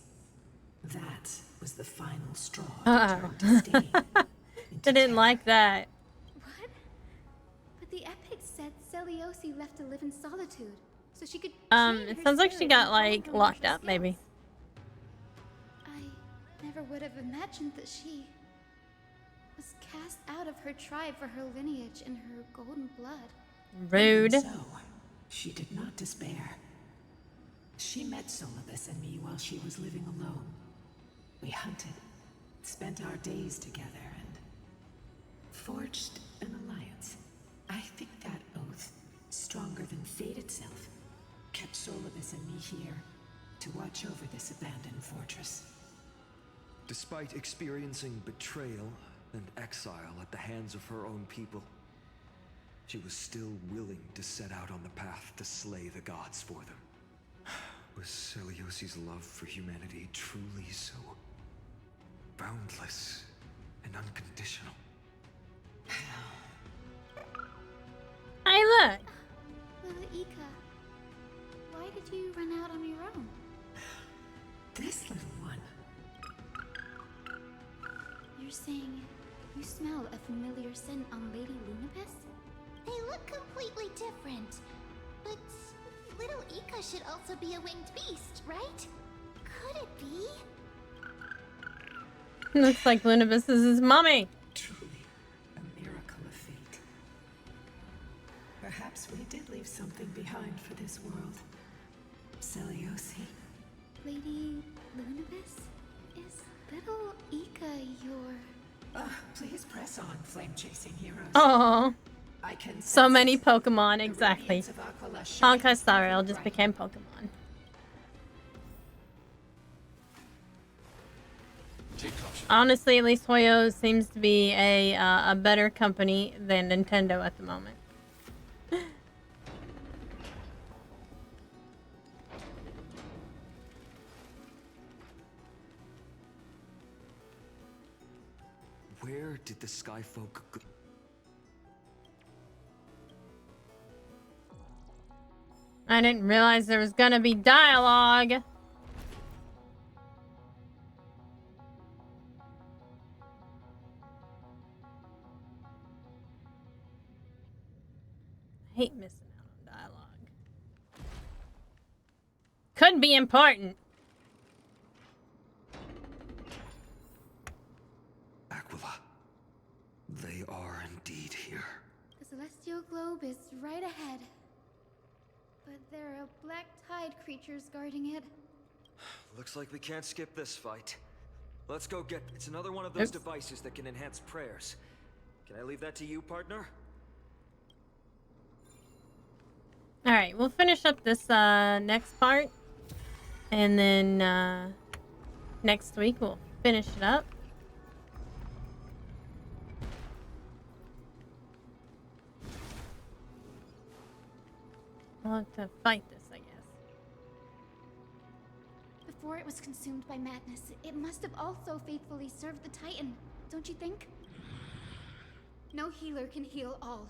That was the final straw that turned disdain. They didn't like that. What? But the epic said Celiosi left to live in solitude, so she could train It her sounds like she spirit got and like hone her locked martial up, maybe. skills. I never would have imagined that she was cast out of her tribe for her lineage and her golden blood. Rude. Even so, she did not despair. She met Solibus and me while she was living alone. We hunted, spent our days together, and forged an alliance. I think that oath, stronger than fate itself, kept Solibus and me here to watch over this abandoned fortress. Despite experiencing betrayal and exile at the hands of her own people, she was still willing to set out on the path to slay the gods for them. Was Celiosi's love for humanity truly so boundless and unconditional? Hey, look. Lila Ika, why did you run out on your own? This little one. You're saying you smell a familiar scent on Lady Lunibus? They look completely different. But little Ika should also be a winged beast, right? Could it be? Looks like Lunibus is his mommy. Truly a miracle of fate. Perhaps we did leave something behind for this world. Celiosi. Lady Lunibus? Is little Ika your... Please press on, flame-chasing heroes. Oh, I can so sense many it. Pokemon, The exactly. radiance of Aquila shines Honkai Star Rail just bright. became Pokemon. Honestly, at least Hoyo seems to be a better company than Nintendo at the moment. Where did the Skyfolk go? I didn't realize there was gonna be dialogue. hate missing out on dialogue. Could be important. Aquila, they are indeed here. The celestial globe is right ahead. But there are black tide creatures guarding it. Looks like we can't skip this fight. Let's go get... It's another one of those devices that can enhance prayers. Can I leave that to you, partner? Alright, we'll finish up this next part. And then next week we'll finish it up. I'll have to fight this, I guess. Before it was consumed by madness, it must have also faithfully served the Titan, don't you think? No healer can heal all,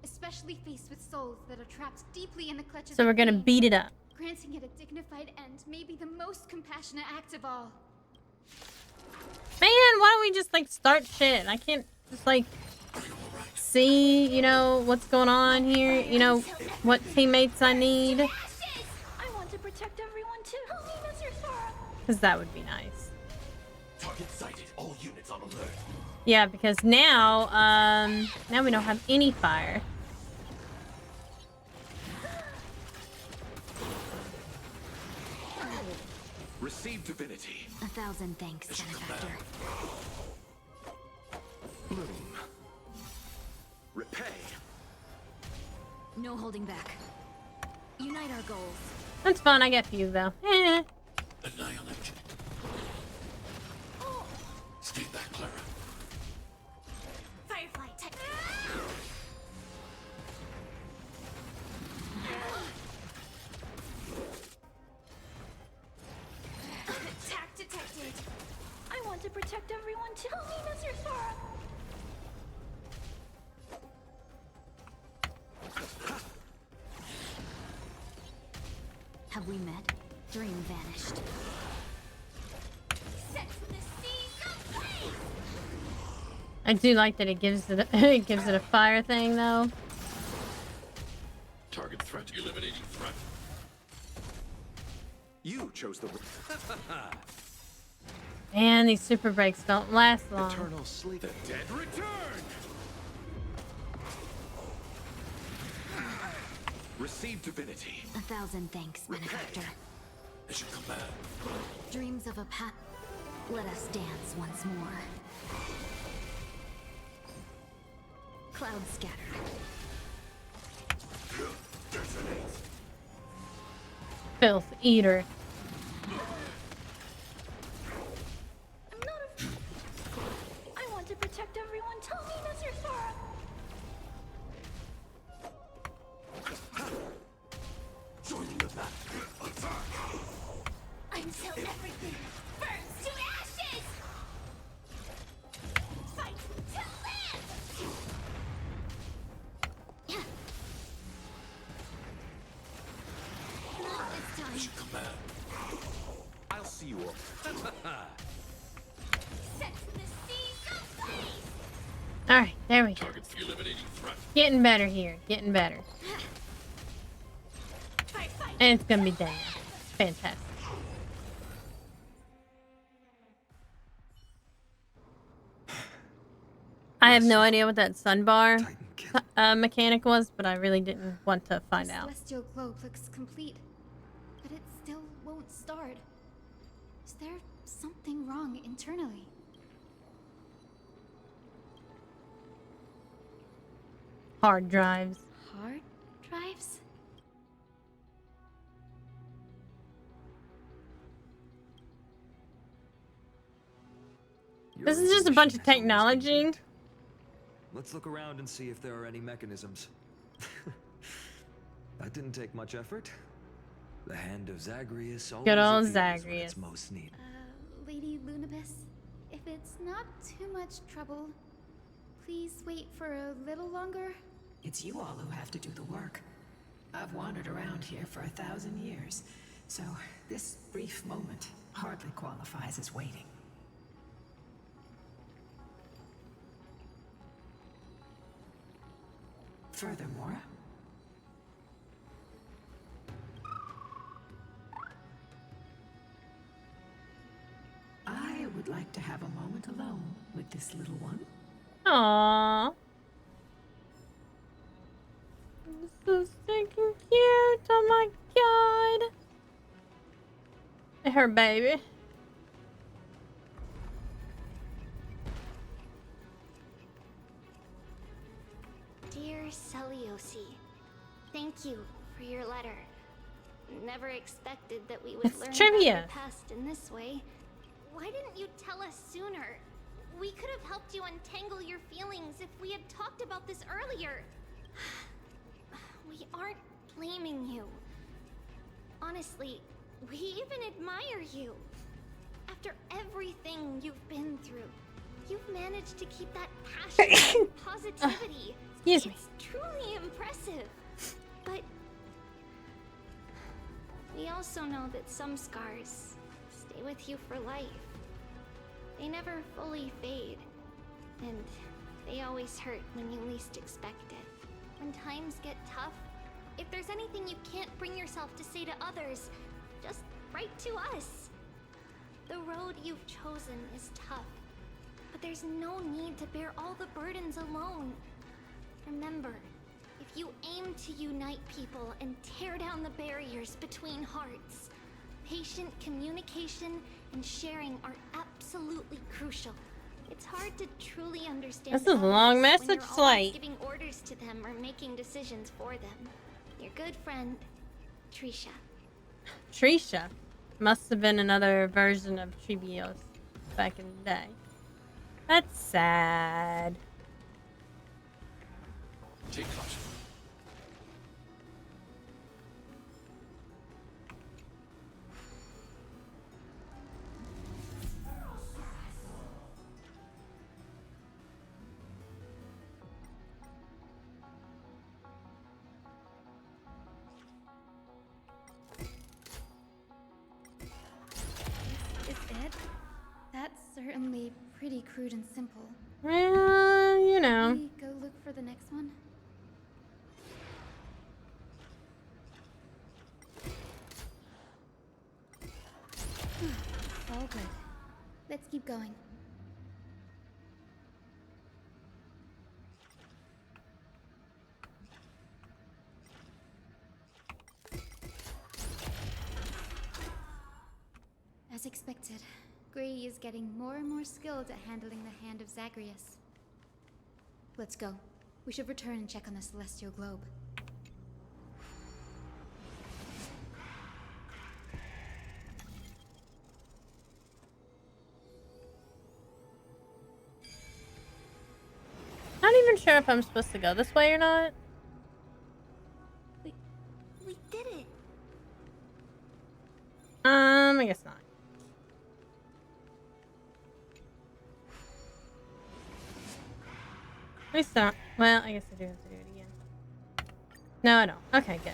especially faced with souls that are trapped deeply in the clutches So we're of gonna pain. beat it up. Granting it a dignified end may be the most compassionate act of all. Man, why don't we just like start shit? I can't just like see, you know, what's going on here, you know, what teammates I need. I want to protect everyone too. Help me, Mr. Sora. Because that would be nice. Target sighted. All units on alert. Yeah, because now, now we don't have any fire. Receive divinity. 1,000 thanks, benefactor. Bloom. Repay. No holding back. Unite our goals. That's fun. I get few though. Eh. Annihilate. Stay back, Clara. Firefly, attack detected. I want to protect everyone too. Help me, Mr. Sora. Have we met? Dream vanished. Set to the seas of flame. I do like that it gives it it gives it a fire thing though. Target threat. Eliminating threat. You chose the... Man, these super breaks don't last long. Eternal sleep. The dead return. Receive divinity. 1,000 thanks, benefactor. As you command. Dreams of a path. Let us dance once more. Cloud scattered. Filth eater. I want to protect everyone. Tell me, Mr. Sora. Joining the battle. Attack. Until everything burns to ashes. Fight to live. Not this time. As you command. I'll see you all. Set to the seas of flame. Alright, there we go. Target eliminating threat. Getting better here. Getting better. And it's gonna be done now. Fantastic. I have no idea what that sun bar mechanic was, but I really didn't want to find The out. celestial globe looks complete, but it still won't start. Is there something wrong internally? Hard drives. Hard drives? This is just a bunch of technology. Let's look around and see if there are any mechanisms. That didn't take much effort. The hand of Zagreus always Good old appears when Zagreus. it's most needed. Lady Lunibus, if it's not too much trouble, please wait for a little longer. It's you all who have to do the work. I've wandered around here for 1,000 years, so this brief moment hardly qualifies as waiting. Furthermore, I'd like to have a moment alone with this little one. Aww. So stinking cute. Oh my god. Her baby. Dear Celiosi, thank you for your letter. Never expected that we would It's learn trivia. about the past in this way. Why didn't you tell us sooner? We could have helped you untangle your feelings if we had talked about this earlier. We aren't blaming you. Honestly, we even admire you. After everything you've been through, you've managed to keep that passion and positivity. Excuse me. It's truly impressive. But we also know that some scars stay with you for life. They never fully fade, and they always hurt when you least expect it. When times get tough, if there's anything you can't bring yourself to say to others, just write to us. The road you've chosen is tough, but there's no need to bear all the burdens alone. Remember, if you aim to unite people and tear down the barriers between hearts, patient communication and sharing are absolutely crucial. It's hard to truly understand. This is a long message, when you're always Slate. giving orders to them or making decisions for them. Your good friend, Trisha. Trisha. Must have been another version of Trivios back in the day. That's sad. Take caution. Is it? That's certainly pretty crude and simple. Well, you know. Maybe go look for the next one. All good. Let's keep going. As expected, Grady is getting more and more skilled at handling the hand of Zagreus. Let's go. We should return and check on the celestial globe. Not even sure if I'm supposed to go this way or not. We did it. I guess not. At least not. Well, I guess I do have to do it again. No, I don't. Okay, good.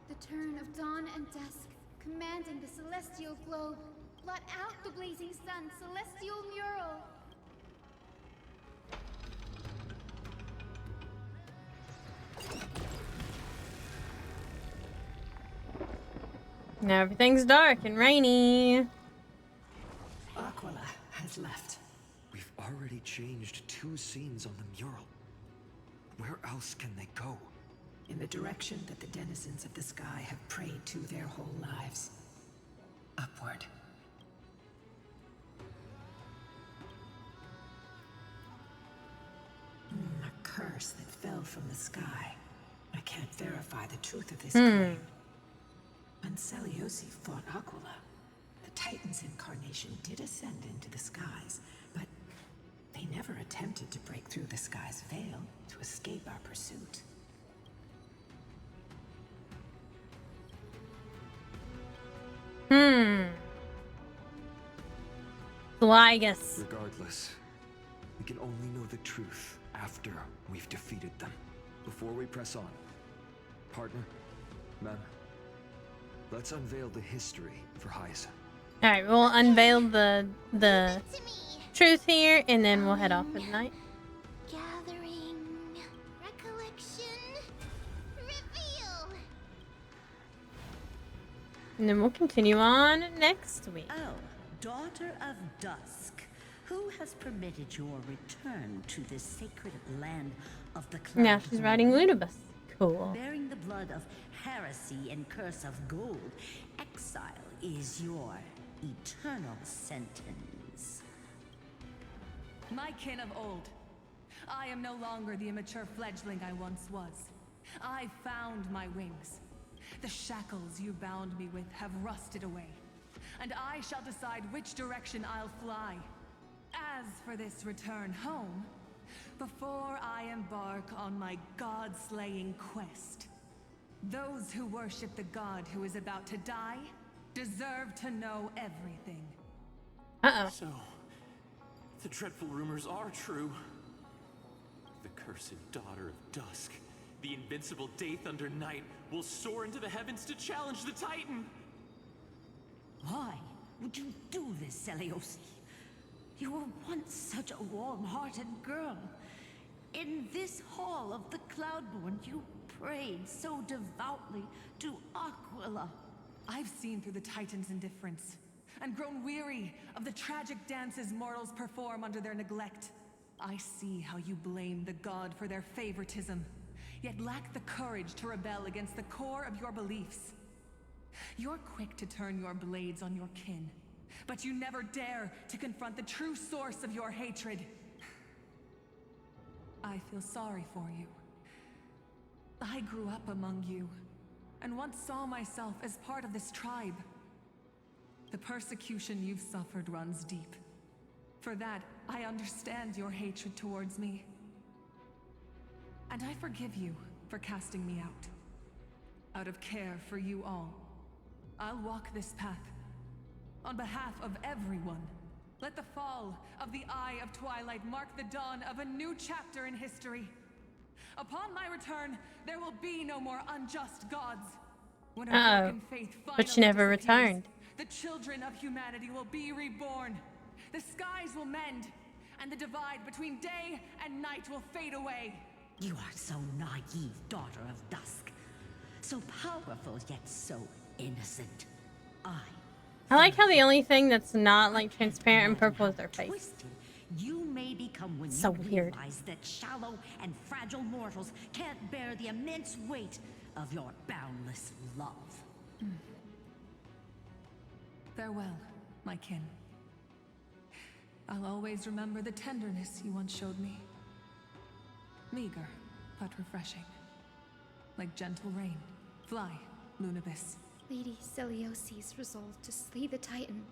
The turn of dawn and dusk, commanding the celestial globe. Blot out the blazing sun, celestial mural. Now everything's dark and rainy. Aquila has left. We've already changed 2 scenes on the mural. Where else can they go? In the direction that the denizens of the sky have prayed to their whole lives. Upward. A curse that fell from the sky. I can't verify the truth of this claim. When Celiosi fought Aquila, the Titan's incarnation did ascend into the skies, but they never attempted to break through the sky's veil to escape our pursuit. Ligus. Regardless, we can only know the truth after we've defeated them. Before we press on. Partner, ma'am, Let's unveil the history for Hyacinth. All right, we'll unveil the truth here, and then we'll head off for the night. Gathering, recollection, reveal. And then we'll continue on next week. Oh, daughter of dusk, who has permitted your return to this sacred land of the cloud? Now she's riding Lunibus. Cool. Bearing the blood of heresy and curse of gold, exile is your eternal sentence. My kin of old, I am no longer the immature fledgling I once was. I found my wings. The shackles you bound me with have rusted away, and I shall decide which direction I'll fly. As for this return home, before I embark on my god-slaying quest, those who worship the god who is about to die deserve to know everything. Uh-oh. So, the dreadful rumors are true. The cursed daughter of dusk, the invincible Day Thunder Knight, will soar into the heavens to challenge the Titan. Why would you do this, Seliosi? You were once such a warm-hearted girl. In this hall of the Cloudborn, you prayed so devoutly to Aquila. I've seen through the Titan's indifference, and grown weary of the tragic dances mortals perform under their neglect. I see how you blame the god for their favoritism, yet lack the courage to rebel against the core of your beliefs. You're quick to turn your blades on your kin, but you never dare to confront the true source of your hatred. I feel sorry for you. I grew up among you, and once saw myself as part of this tribe. The persecution you've suffered runs deep. For that, I understand your hatred towards me. And I forgive you for casting me out. Out of care for you all, I'll walk this path. On behalf of everyone, let the fall of the Eye of Twilight mark the dawn of a new chapter in history. Upon my return, there will be no more unjust gods. When a broken faith but she never disappears, returned. the children of humanity will be reborn. The skies will mend, and the divide between day and night will fade away. You are so naive, daughter of dusk. So powerful, yet so innocent. I like how the only thing that's not like transparent and purple is their face. Twisted you may become when So you weird. realize that shallow and fragile mortals can't bear the immense weight of your boundless love. Farewell, my kin. I'll always remember the tenderness you once showed me. Meager, but refreshing. Like gentle rain. Fly, Lunibus. Lady Celiosi's resolve to slay the Titan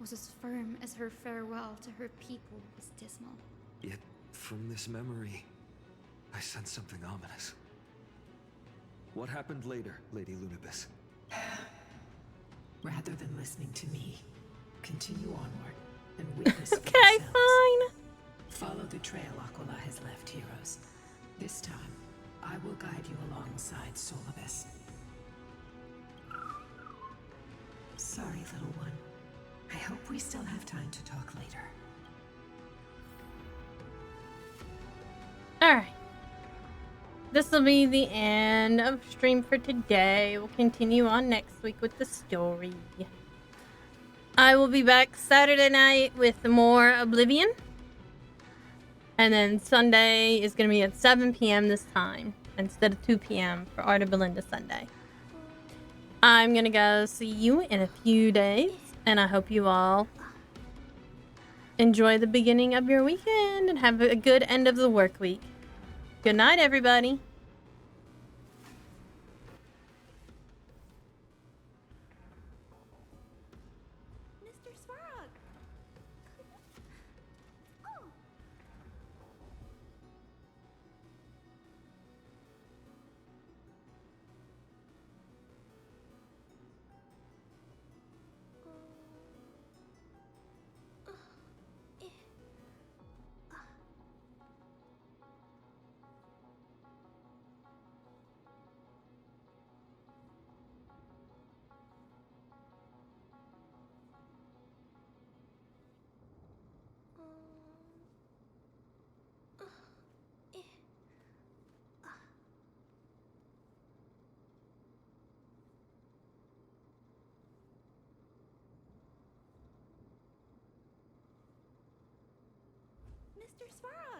was as firm as her farewell to her people was dismal. Yet, from this memory, I sense something ominous. What happened later, Lady Lunibus? Rather than listening to me, continue onward and witness for Okay, yourselves. fine. Follow the trail Aquila has left, heroes. This time, I will guide you alongside Solibus. Sorry, little one. I hope we still have time to talk later. Alright. This will be the end of stream for today. We'll continue on next week with the story. I will be back Saturday night with more Oblivion. And then Sunday is going to be at 7 p.m. this time, instead of 2 p.m. for Art of Belinda Sunday. I'm going to go see you in a few days, and I hope you all enjoy the beginning of your weekend and have a good end of the work week. Good night, everybody. Mr. Svarog! Oh! Sister Svara.